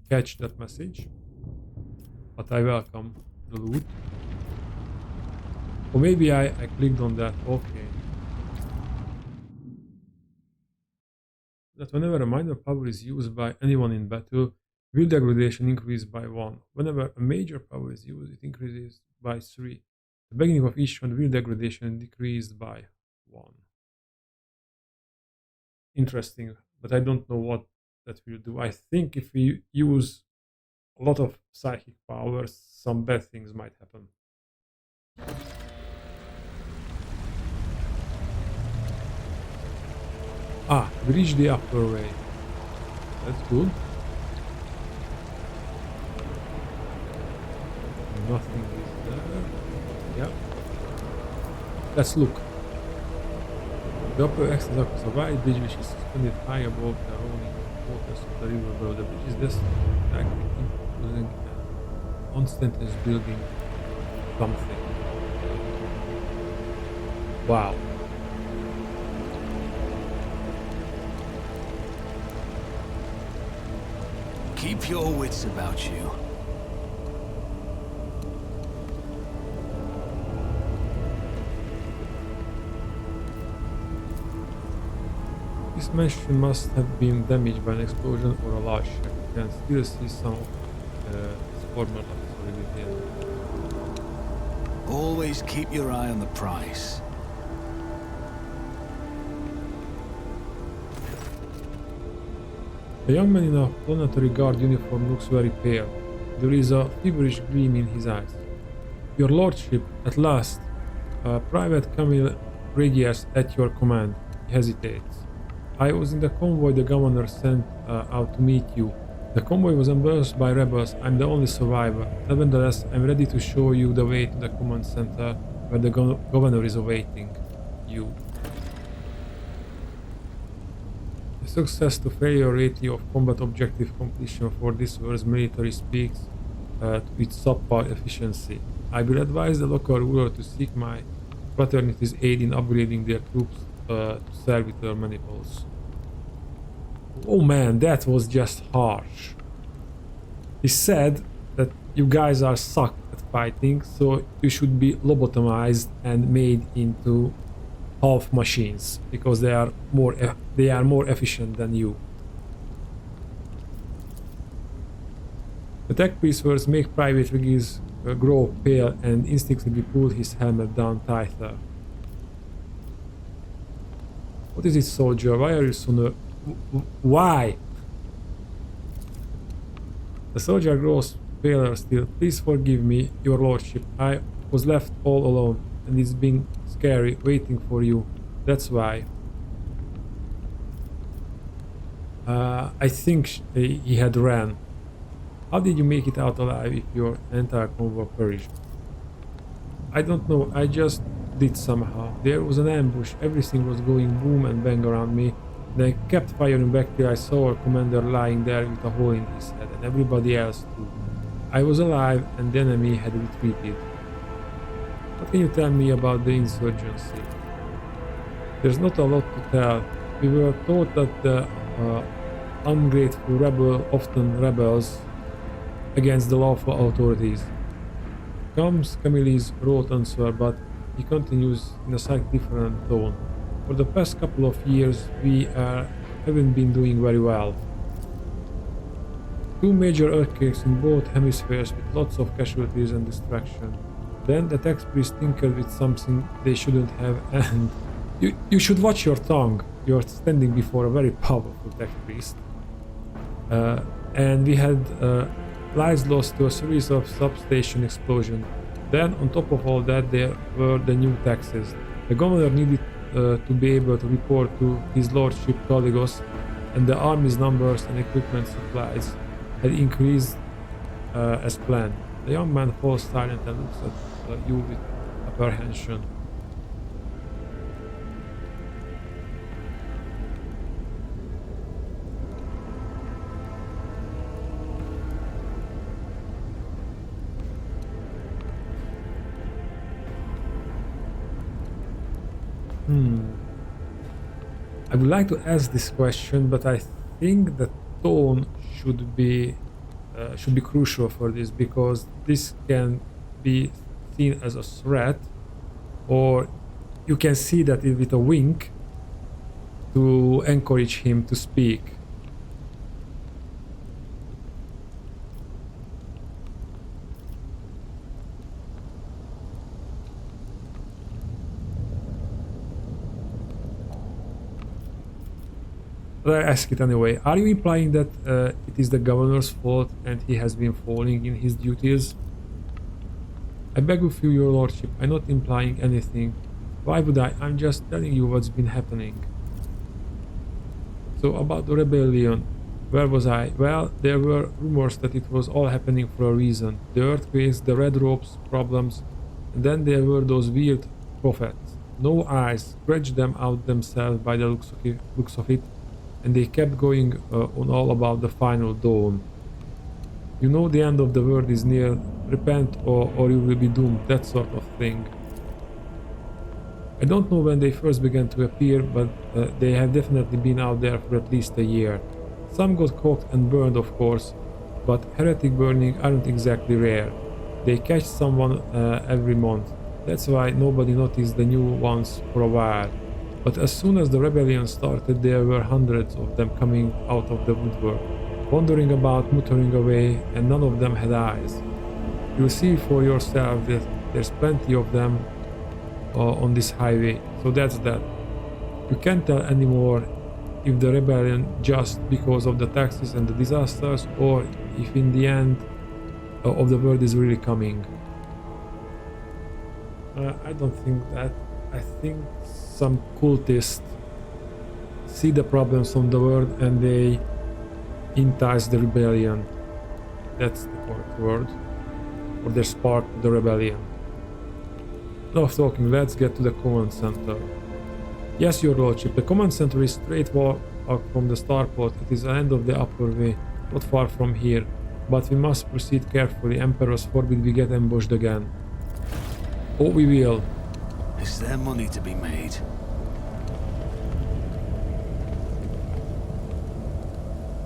Speaker 1: catch that message, but I welcome the loot. Or maybe I clicked on that. Okay. That whenever a minor power is used by anyone in battle, will degradation increase by 1. Whenever a major power is used, it increases by 3. The beginning of each round, will degradation decreased by 1. Interesting, but I don't know what that will do. I think if we use a lot of psychic powers, some bad things might happen. Ah, we reached the upper way. That's good. Nothing is there. Yeah. Let's look. The upper axis is a wide bridge which is suspended high above the rolling waters of the river below. The bridge is destined using an constantly building something. Wow.
Speaker 4: Keep your wits about you.
Speaker 1: This mansion must have been damaged by an explosion or a large shock. You can still see some of its former lights already here.
Speaker 4: Always keep your eye on the prize.
Speaker 1: The young man in a planetary guard uniform looks very pale. There is a feverish gleam in his eyes. Your lordship, at last. Private Camille Regiers at your command. He hesitates. I was in the convoy the governor sent out to meet you. The convoy was ambushed by rebels. I'm the only survivor. Nevertheless, I'm ready to show you the way to the command center where the governor is awaiting you. The success to failure ratio of combat objective completion for this world's military speaks to its subpar efficiency. I will advise the local ruler to seek my fraternity's aid in upgrading their troops to servitor manifolds. Oh man, that was just harsh. He said that you guys are suck at fighting, so you should be lobotomized and made into half machines because they are more efficient than you. The tech priest first make Private Regis grow pale and instinctively pull his helmet down tighter. What is it, soldier? Why are you so why? The soldier grows paler still. Please forgive me, your lordship. I was left all alone, and it's been scary waiting for you. That's why. I think he had ran. How did you make it out alive if your entire convoy perished? I don't know, I just did somehow. There was an ambush, everything was going boom and bang around me. And I kept firing back till I saw our commander lying there with a hole in his head, and everybody else too. I was alive and the enemy had retreated. What can you tell me about the insurgency? There's not a lot to tell. We were taught that the ungrateful rebel often rebels against the lawful authorities. Comes Camille's rote answer, but he continues in a slightly different tone. For the past couple of years, we haven't been doing very well. 2 major earthquakes in both hemispheres with lots of casualties and destruction. Then the tax priests tinkered with something they shouldn't have, and you should watch your tongue. You're standing before a very powerful tax priest. And we had lives lost to a series of substation explosions. Then, on top of all that, there were the new taxes. The governor needed to be able to report to his lordship Caligos, and the army's numbers and equipment supplies had increased as planned. The young man falls silent and looks at you with apprehension. I would like to ask this question, but I think the tone should be crucial for this, because this can be seen as a threat, or you can see that with a wink to encourage him to speak. But I ask it anyway. Are you implying that it is the governor's fault and he has been falling in his duties? I beg of you, your lordship, I'm not implying anything. Why would I? I'm just telling you what's been happening. So about the rebellion, where was I? Well, there were rumors that it was all happening for a reason. The earthquakes, the red ropes, problems, and then there were those weird prophets. No eyes, scratched them out themselves by the looks of it, and they kept going on all about the final dawn. You know the end of the world is near, repent or you will be doomed, that sort of thing. I don't know when they first began to appear, but they have definitely been out there for at least a year. Some got cooked and burned, of course, but heretic burning aren't exactly rare. They catch someone every month. That's why nobody noticed the new ones for a while. But as soon as the rebellion started, there were hundreds of them coming out of the woodwork, wandering about, muttering away, and none of them had eyes. You'll see for yourself that there's plenty of them on this highway, so that's that. You can't tell anymore if the rebellion just because of the taxes and the disasters, or if in the end of the world is really coming. I don't think that. I think some cultists see the problems on the world and they entice the rebellion. That's the correct word. Or they spark the rebellion. Enough talking, let's get to the command center. Yes, your lordship, the command center is straight walk from the starport. It is the end of the upper way, not far from here. But we must proceed carefully. Emperors forbid we get ambushed again. Oh, we will.
Speaker 4: Is there money to be made?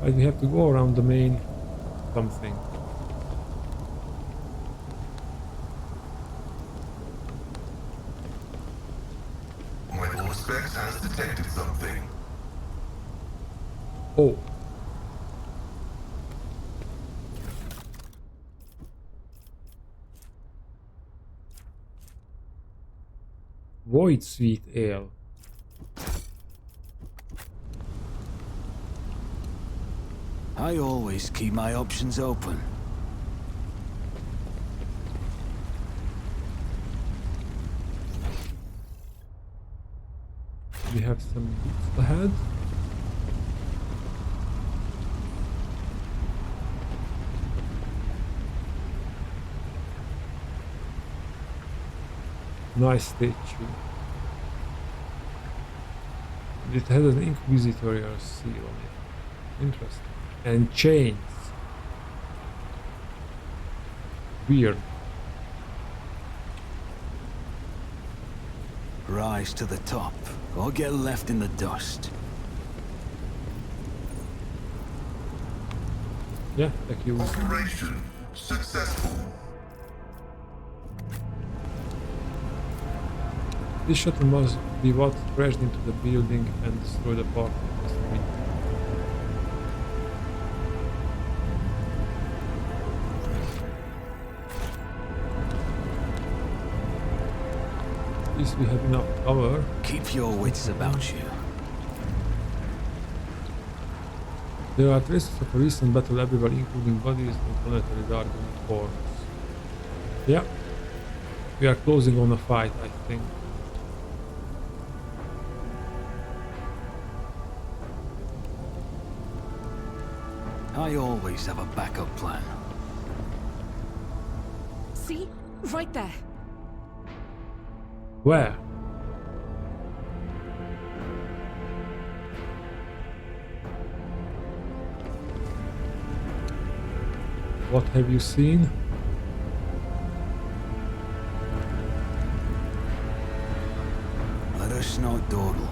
Speaker 1: But we have to go around the main something.
Speaker 7: My Auspex has detected something.
Speaker 1: Oh. Void Sweet Ale.
Speaker 4: I always keep my options open.
Speaker 1: We have some boots ahead. Nice statue. It has an inquisitorial seal on it. Interesting. And chains. Weird.
Speaker 4: Rise to the top, or get left in the dust.
Speaker 1: Yeah, thank you.
Speaker 7: Operation successful.
Speaker 1: This shuttle must be what crashed into the building and destroyed a part of the street. At least we have enough cover.
Speaker 4: Keep your wits about you.
Speaker 1: There are traces of a recent battle everywhere, including bodies and planetary dark forms. Yeah, we are closing on a fight, I think.
Speaker 4: I always have a backup plan.
Speaker 3: See? Right there.
Speaker 1: Where? What have you seen?
Speaker 4: Let her First note dawdle.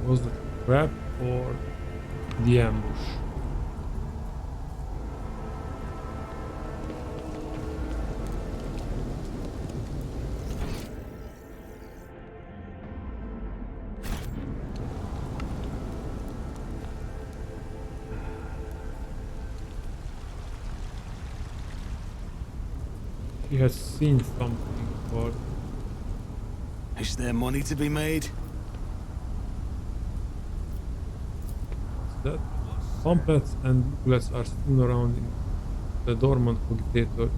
Speaker 1: Was that a trap or the ambush? He has seen something, but
Speaker 4: Is there money to be made?
Speaker 1: that pamphlets and booklets are strewn around in the dormant cogitator,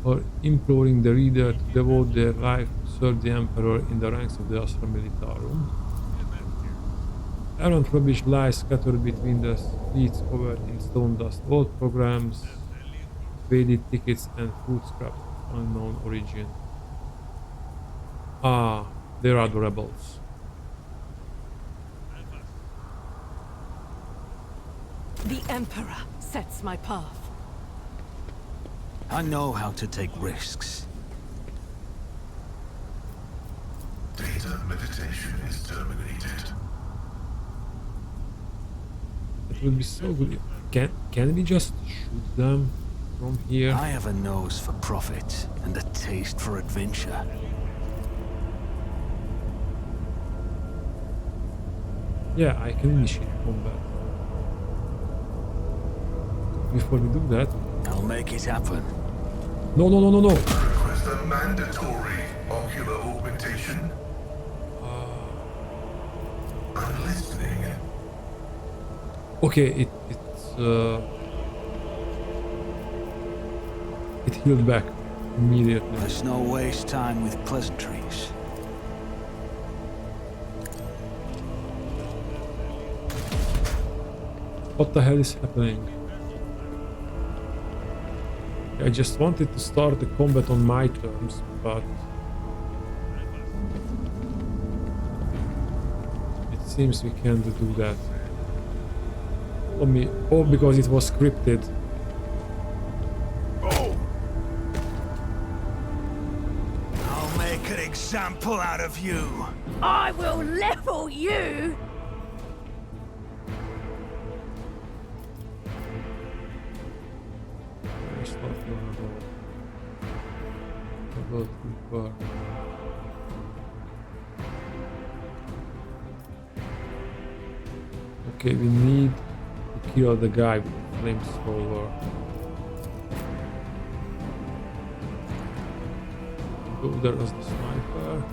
Speaker 1: or imploring the reader to devote their life to serve the Emperor in the ranks of the Astra Militarum. Errant rubbish lies scattered between the streets covered in stone dust, old programs, faded tickets and food scraps of unknown origin. Ah, there are the rebels.
Speaker 3: The Emperor sets my path.
Speaker 4: I know how to take risks.
Speaker 7: Data meditation is terminated.
Speaker 1: It would be so good. Can we just shoot them from here?
Speaker 4: I have a nose for profit and a taste for adventure.
Speaker 1: Yeah, I can initiate combat. Before we do that,
Speaker 4: I'll make it happen.
Speaker 1: no.
Speaker 7: Request a mandatory ocular augmentation. I'm listening.
Speaker 1: Okay, it healed back immediately.
Speaker 4: Let's not waste time with pleasantries.
Speaker 1: What the hell is happening? I just wanted to start the combat on my terms, but it seems we can't do that. Oh, because it was scripted.
Speaker 4: I'll make an example out of you.
Speaker 8: I will level you!
Speaker 1: It's not gonna go too far. Okay, we need to kill the guy with the flamethrower. Go there as the sniper.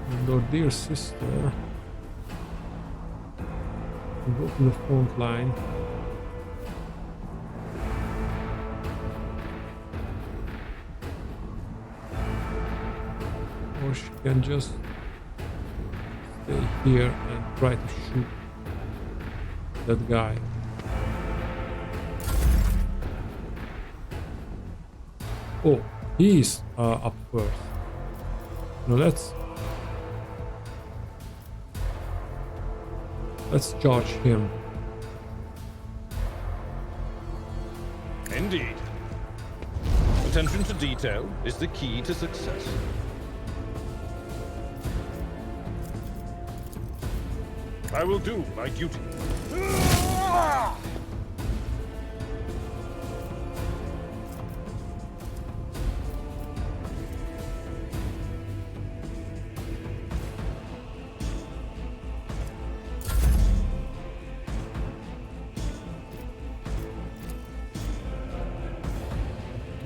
Speaker 1: And our dear sister will go to the front line. Or she can just stay here and try to shoot that guy. Oh, he's up first. Now let's charge him.
Speaker 2: Indeed. Attention to detail is the key to success. I will do my duty.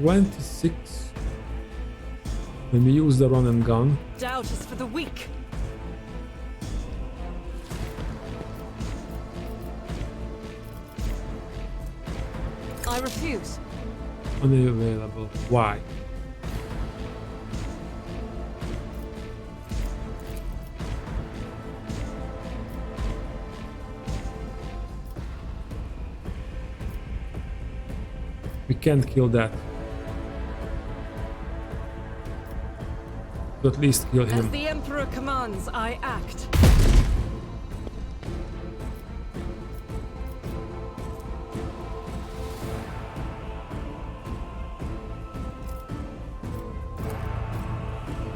Speaker 1: $26 when we use the run and gun.
Speaker 3: Doubt is for the weak. I refuse.
Speaker 1: Unavailable. Why? We can't kill that. To at least kill
Speaker 3: As
Speaker 1: him.
Speaker 3: the Emperor commands, I act.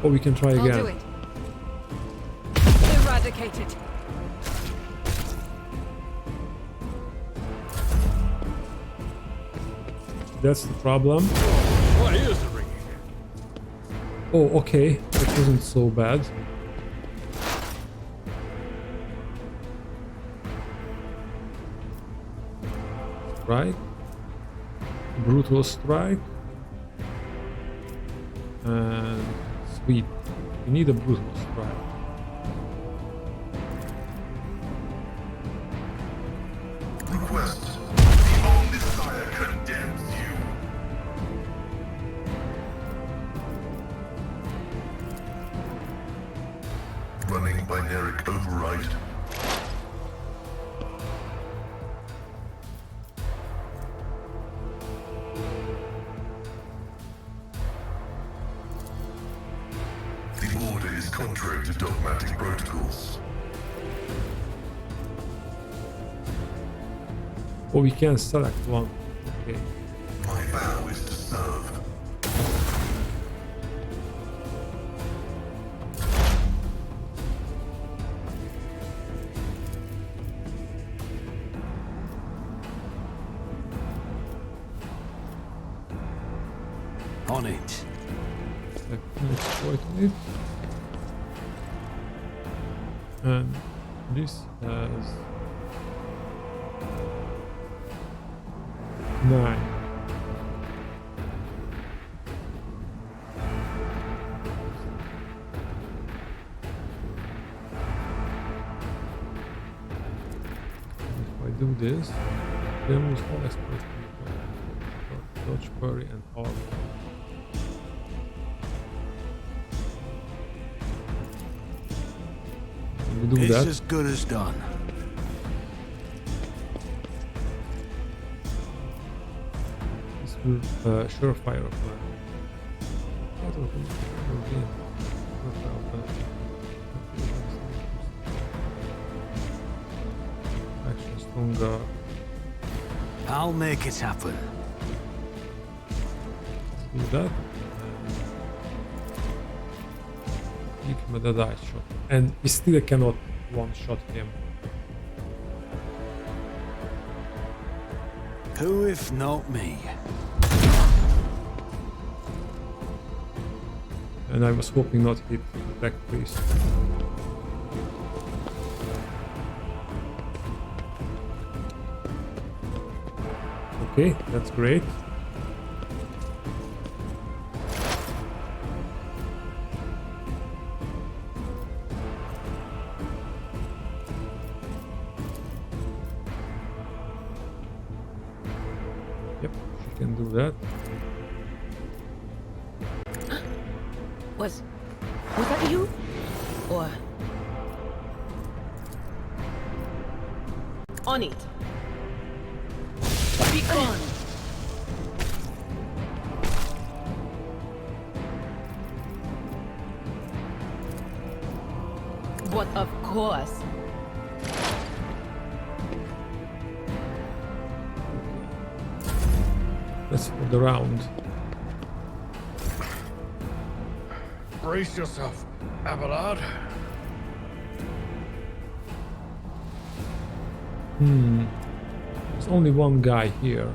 Speaker 1: Or we can try
Speaker 3: I'll
Speaker 1: again.
Speaker 3: do it. Eradicate it.
Speaker 1: That's the problem.
Speaker 2: What is the ringing?
Speaker 1: Oh, okay. That wasn't so bad. Strike. Brutal strike. And sweep. We need a brutal strike.
Speaker 7: Request. The Omnissiah condemns you. Running binaric override. The order is contrary to dogmatic protocols.
Speaker 1: Or we can select one. Okay.
Speaker 7: My vow is to serve.
Speaker 4: On it.
Speaker 1: Exploiting it. And this has 9. If I do this, then lose all exploits. Dodge, parry, and all. We do
Speaker 4: It's
Speaker 1: that.
Speaker 4: as good as done.
Speaker 1: This will surefire of action stronger.
Speaker 4: I'll make it happen.
Speaker 1: Let's do that. Give him a dead-eye shot. And we still cannot one-shot him.
Speaker 4: Who if not me?
Speaker 1: And I was hoping not hit the Black Priest. Okay, that's great. Yep, she can do that.
Speaker 8: Was that you? Or... On it. Be gone. But of course.
Speaker 1: That's for the round.
Speaker 2: Brace yourself, Abelard.
Speaker 1: There's only one guy here.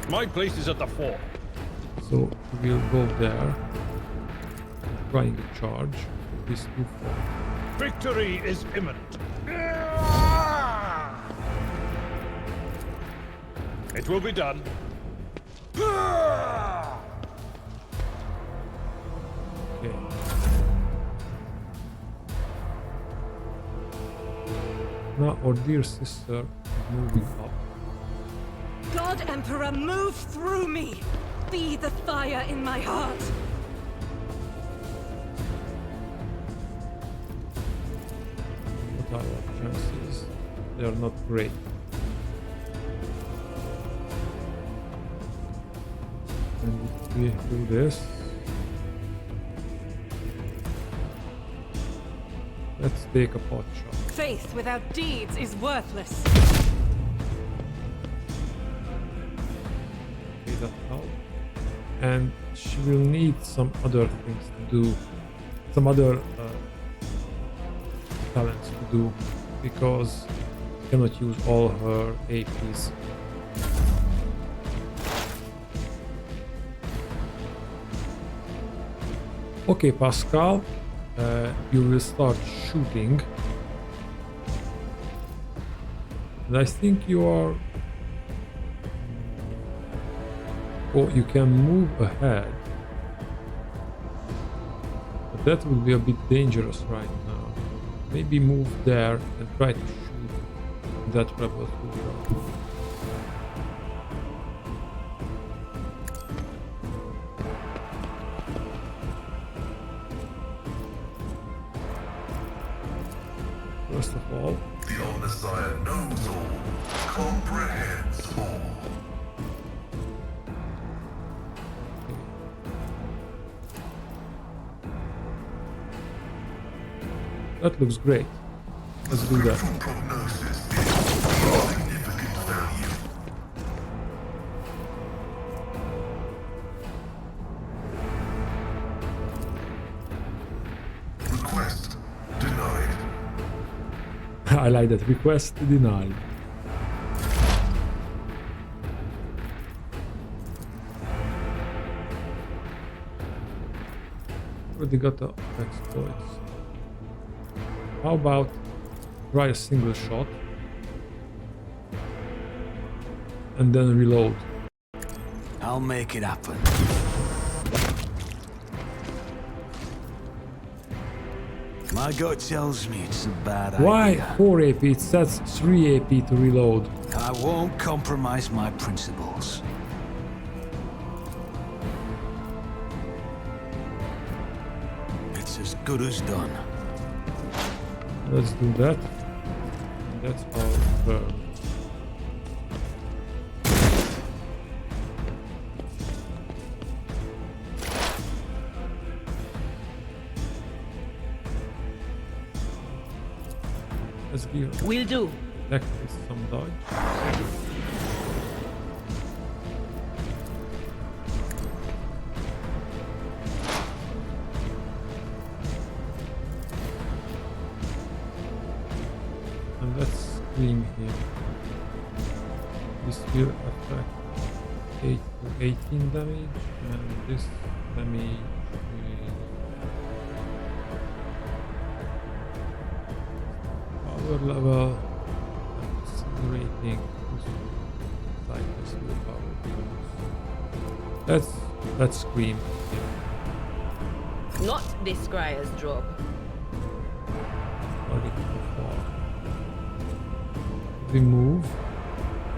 Speaker 2: My place is at the fort.
Speaker 1: So we'll go there. Trying to charge. This too far.
Speaker 2: Victory is imminent. It will be done.
Speaker 1: Okay. Now our dear sister is moving up.
Speaker 3: God Emperor, move through me! Be the fire in my heart!
Speaker 1: What our chances. They are not great. And if we do this, let's take a pot shot.
Speaker 3: Faith without deeds is worthless.
Speaker 1: Okay, that helped. And she will need some other things to do, some other talents to do, because she cannot use all her APs. Okay, Pasqal, you will start shooting. And I think you are... Oh, you can move ahead. But that will be a bit dangerous right now. Maybe move there and try to shoot that rebel through. First of all,
Speaker 7: The Omnissiah knows all, comprehends all.
Speaker 1: that looks great. Let's do that.
Speaker 7: Spiritual prognosis is of significant value. Request denied.
Speaker 1: I like that. Request denied. Already got the exploits. How about try a single shot and then reload?
Speaker 4: I'll make it happen. My gut tells me it's a bad
Speaker 1: Why
Speaker 4: idea.
Speaker 1: 4 AP? It says 3 AP to reload.
Speaker 4: I won't compromise my principles. It's as good as done.
Speaker 1: Let's do that. That's our turn. Let's give
Speaker 8: Will do.
Speaker 1: Texas some dodge. And let's scream here. This will affect 8 to 18 damage, and this damage will power level accelerating cycles willpower. Let's scream here.
Speaker 8: Not this Scryer's job.
Speaker 1: Target too far. We move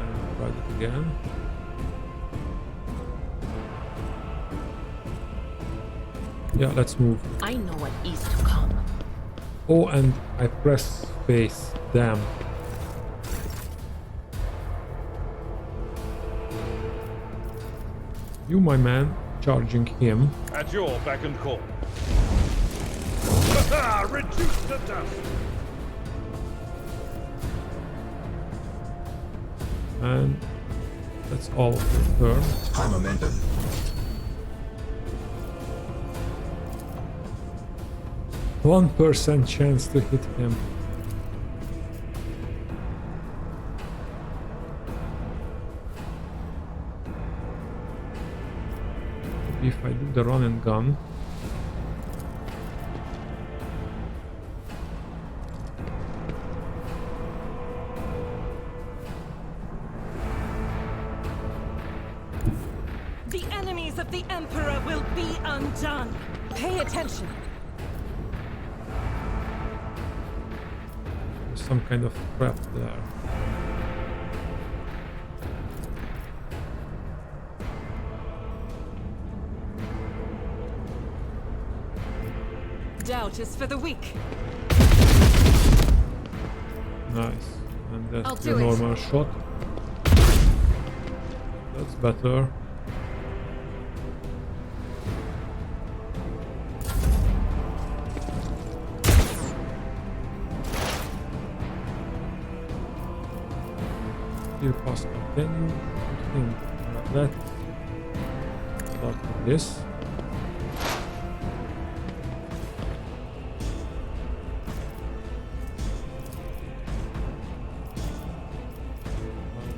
Speaker 1: and try it again. Yeah, let's move.
Speaker 8: I know what is to come.
Speaker 1: Oh, and I press space. Damn. You, my man, charging him.
Speaker 2: At your beck and call. Reduced to dust.
Speaker 1: And that's all of your turn.
Speaker 7: High momentum.
Speaker 1: One 1% chance to hit him. Maybe if I do the run and gun.
Speaker 3: The enemies of the Emperor will be undone. Pay attention.
Speaker 1: There's some kind of trap there.
Speaker 3: Doubt is for the weak.
Speaker 1: Nice. And
Speaker 3: I'll
Speaker 1: that's
Speaker 3: do
Speaker 1: the
Speaker 3: it.
Speaker 1: normal shot. That's better. Here, Pascal, can you put him? Let's start with this.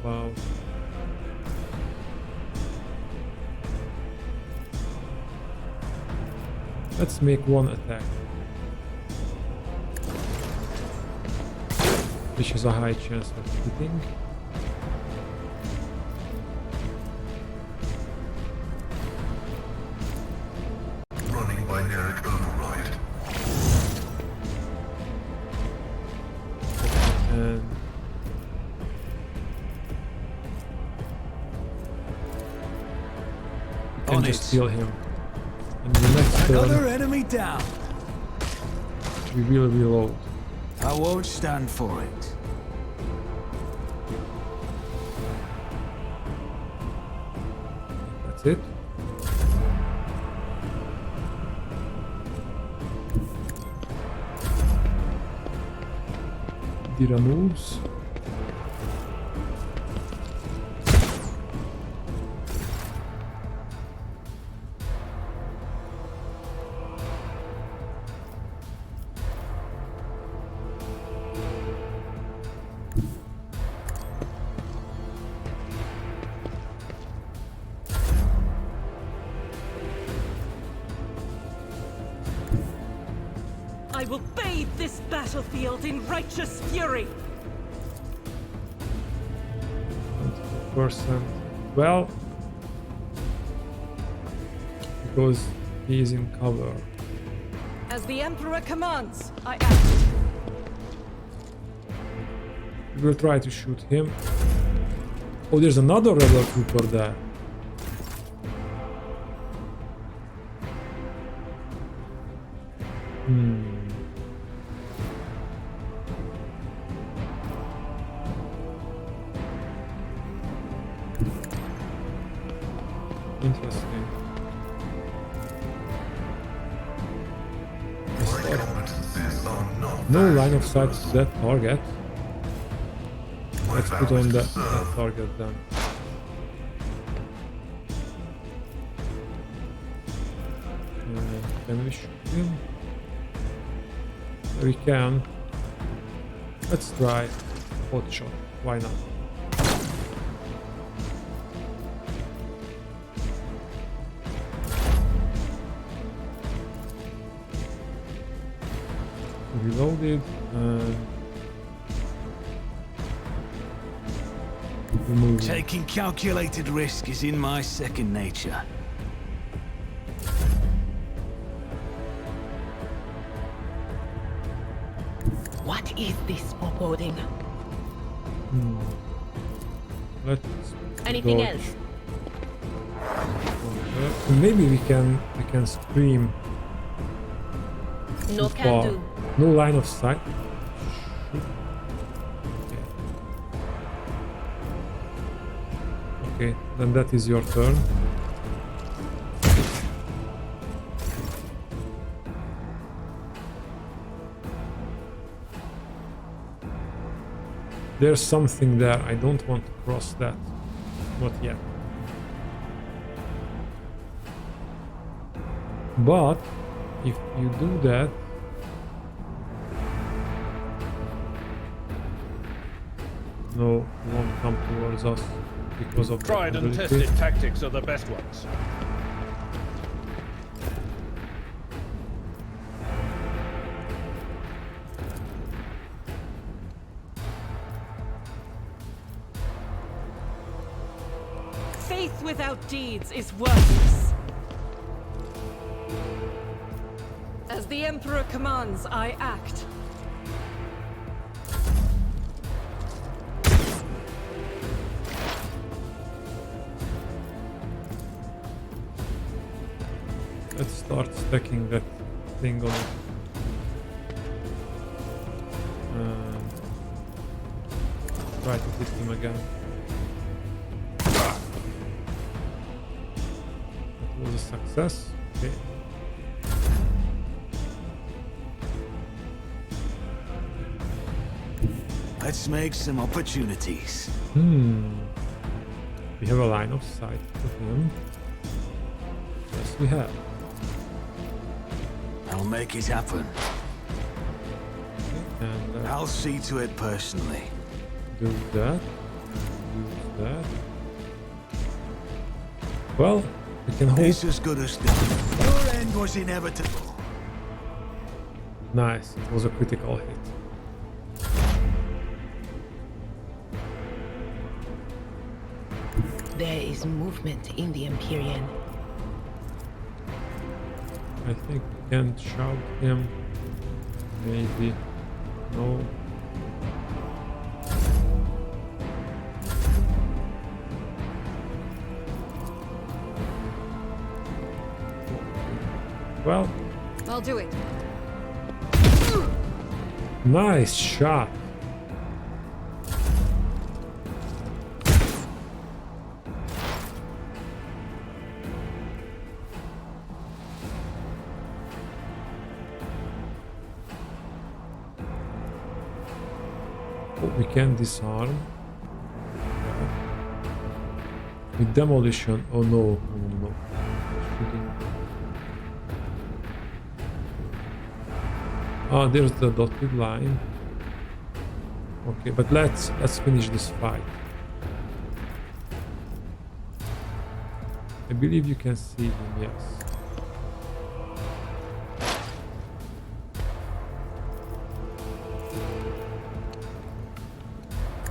Speaker 1: How about let's make one attack, which is a high chance of hitting.
Speaker 7: Running binary override.
Speaker 1: And we can
Speaker 4: On
Speaker 1: just
Speaker 4: it.
Speaker 1: steal him. And the next
Speaker 4: Another
Speaker 1: turn
Speaker 4: enemy down.
Speaker 1: we will reload.
Speaker 4: I won't stand for it.
Speaker 1: That's it. Dira moves.
Speaker 3: I will bathe this battlefield in righteous fury.
Speaker 1: 24%. Well, because he is in cover.
Speaker 5: As the Emperor commands, I act.
Speaker 1: We will try to shoot him. Oh, there's another rebel trooper there. Interesting.
Speaker 7: My competencies are not
Speaker 1: No
Speaker 7: that
Speaker 1: line of sight to that target.
Speaker 7: My
Speaker 1: Let's put
Speaker 7: vow
Speaker 1: on
Speaker 7: is
Speaker 1: that,
Speaker 7: to serve.
Speaker 1: target then. Can we shoot him? We can. Let's try hot shot. Why not? Reloaded and remove.
Speaker 4: Taking calculated risk is in my second nature.
Speaker 8: What is this foreboding?
Speaker 1: Let's
Speaker 8: Anything
Speaker 1: dodge.
Speaker 8: else?
Speaker 1: Maybe we can scream
Speaker 8: No
Speaker 1: too
Speaker 8: can
Speaker 1: far.
Speaker 8: do.
Speaker 1: No line of sight. Okay, then that is your turn. There's something there. I don't want to cross that. Not yet. But if you do that, no, he won't come towards us because of
Speaker 2: Tried
Speaker 1: the
Speaker 2: and
Speaker 1: ability.
Speaker 2: tested tactics are the best ones.
Speaker 3: Faith without deeds is worthless. As the Emperor commands, I act.
Speaker 1: Let's start stacking that thing on it. try to hit him again. That was a success. Okay.
Speaker 4: Let's make some opportunities.
Speaker 1: We have a line of sight to him. Yes, we have.
Speaker 4: I'll make it happen.
Speaker 1: And
Speaker 4: I'll see to it personally.
Speaker 1: do that. Use that. Well, we can hold.
Speaker 4: This as good as done. Your end was inevitable.
Speaker 1: Nice. It was a critical hit.
Speaker 8: There is movement in the Empyrean.
Speaker 1: I think we can shout him. Maybe. No. Well,
Speaker 3: I'll do it.
Speaker 1: nice shot. We can disarm. With demolition. Oh no, no. Shooting. Ah, there's the dotted line. Okay, but let's finish this fight. I believe you can see him, yes.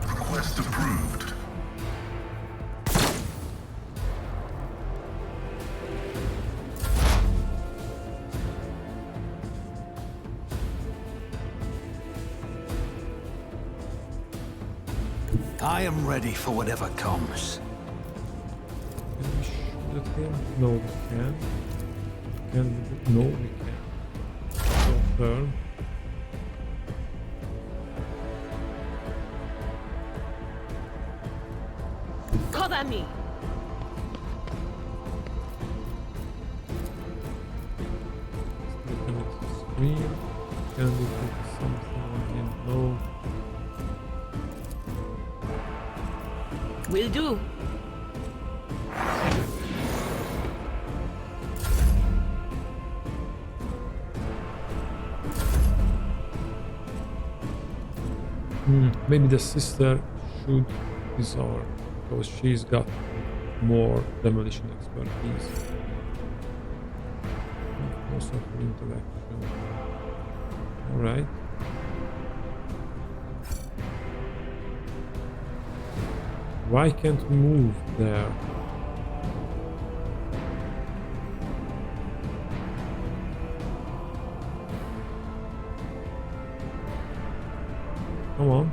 Speaker 7: Request approved.
Speaker 4: I am ready for whatever comes.
Speaker 1: Can we shoot at him? No, we can't. No, we can't. Confirm.
Speaker 8: Cover me!
Speaker 1: Looking at the screen. Can we put something on him? No.
Speaker 8: Will do.
Speaker 1: Maybe the sister should disarm because she's got more demolition expertise. Also for interaction. Alright. Why can't we move there? Come on.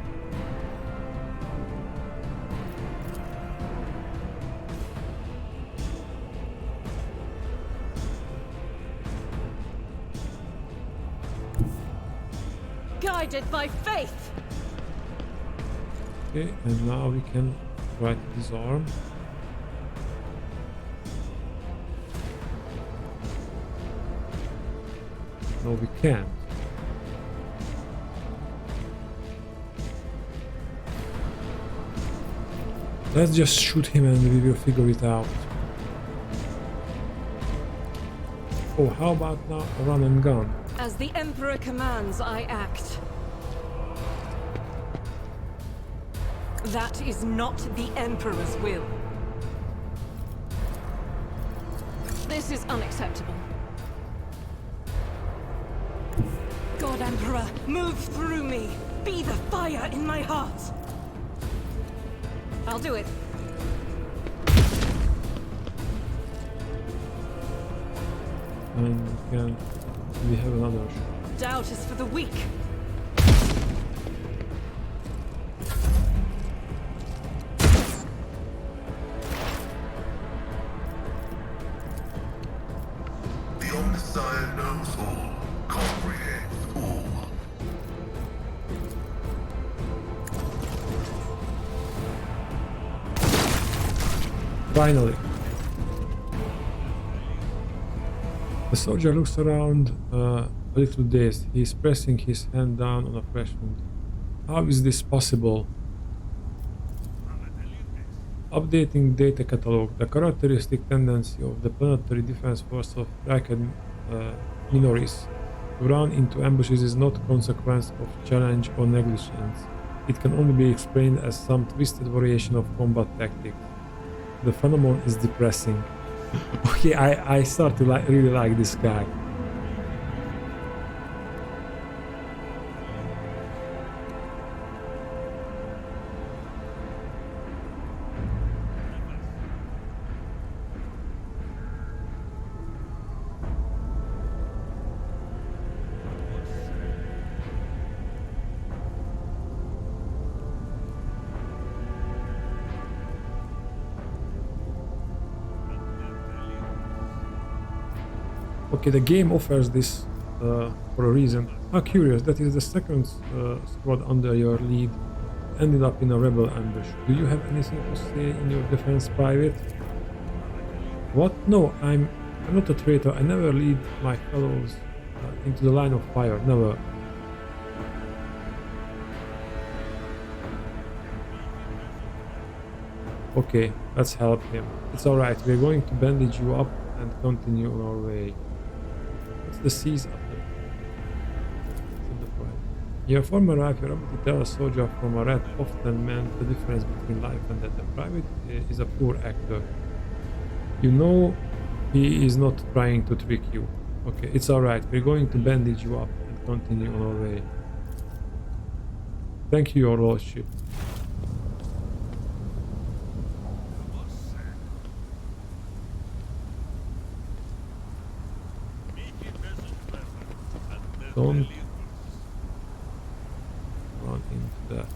Speaker 3: Guided by faith.
Speaker 1: Okay, and now we can try to disarm. No, we can't. Let's just shoot him and we will figure it out. Oh, how about now a run and gun?
Speaker 3: As the Emperor commands, I act. That is not the Emperor's will. This is unacceptable. God Emperor, move through me. Be the fire in my heart. I'll do it.
Speaker 1: And we have another shot.
Speaker 3: Doubt is for the weak.
Speaker 7: The Omnissiah knows all, comprehends all.
Speaker 1: Finally. The soldier looks around a little dazed. He is pressing his hand down on a fresh wound. How is this possible? Updating data catalog. The characteristic tendency of the planetary defense force of Rykad Minoris to run into ambushes is not a consequence of challenge or negligence. It can only be explained as some twisted variation of combat tactics. The phenomenon is depressing. Okay, I start to really like this guy. Okay, the game offers this for a reason. How curious, that is the second squad under your lead ended up in a rebel ambush. Do you have anything to say in your defense, Private? What? No, I'm not a traitor. I never lead my fellows into the line of fire. Never. Okay, let's help him. It's alright, we're going to bandage you up and continue on our way. The seas up there. Your former life, your ability to tell a soldier from a rat often meant the difference between life and death. The private is a poor actor. You know he is not trying to trick you. Okay, it's alright. We're going to bandage you up and continue on our way. Thank you, your lordship. Don't run into that.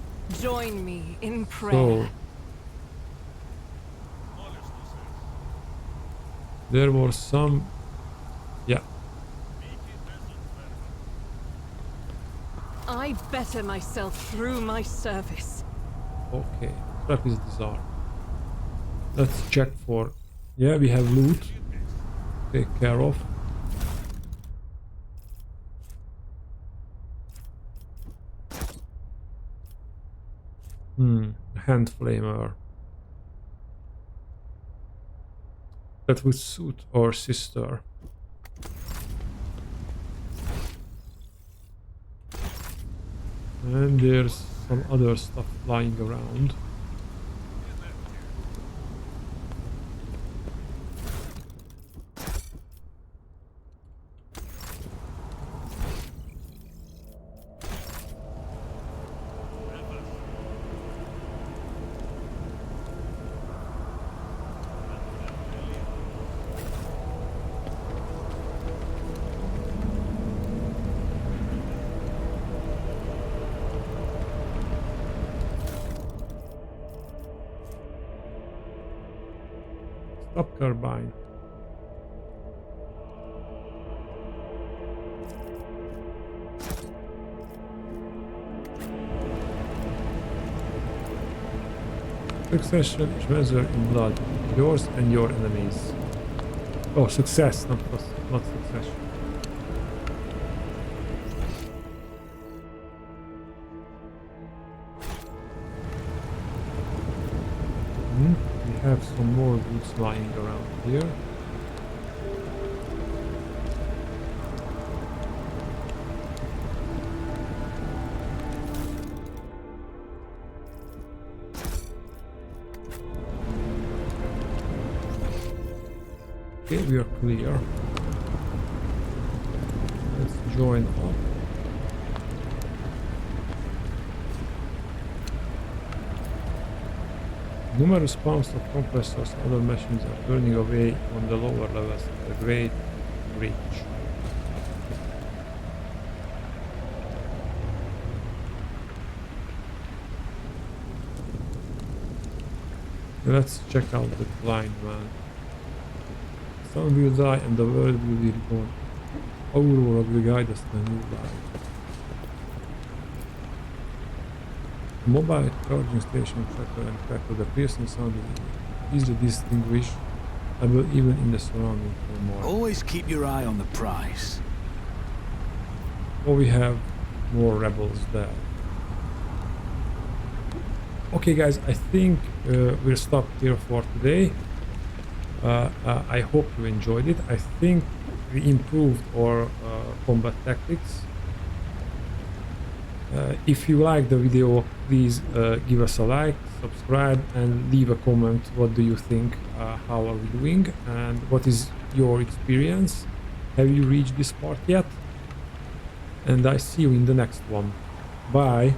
Speaker 3: Join me in prayer.
Speaker 1: So there was some, yeah.
Speaker 3: I better myself through my service.
Speaker 1: Okay, trap is disarmed. Let's check for, yeah, we have loot. Take care of. Hand flamer. That would suit our sister. And there's some other stuff lying around. Stop carbine. Succession is measured in blood, yours and your enemies. Oh, success, not succession. We have some more goods lying around here. Okay, we are clear. Let's join up. Numerous pounds of compressors and other machines are turning away on the lower levels of the Great Bridge. Let's check out the blind man. Some will die and the world will be reborn. Aurora will guide us to a new life. Mobile charging station tracker and crackle the piercing sound of easily distinguishable even in the surrounding turmoil.
Speaker 4: Always keep your eye on the prize.
Speaker 1: Oh, we have more rebels there. Okay guys, I think we'll stop here for today. I hope you enjoyed it. I think we improved our combat tactics. If you like the video, please give us a like, subscribe, and leave a comment. What do you think? How are we doing? And what is your experience? Have you reached this part yet? And I see you in the next one. Bye!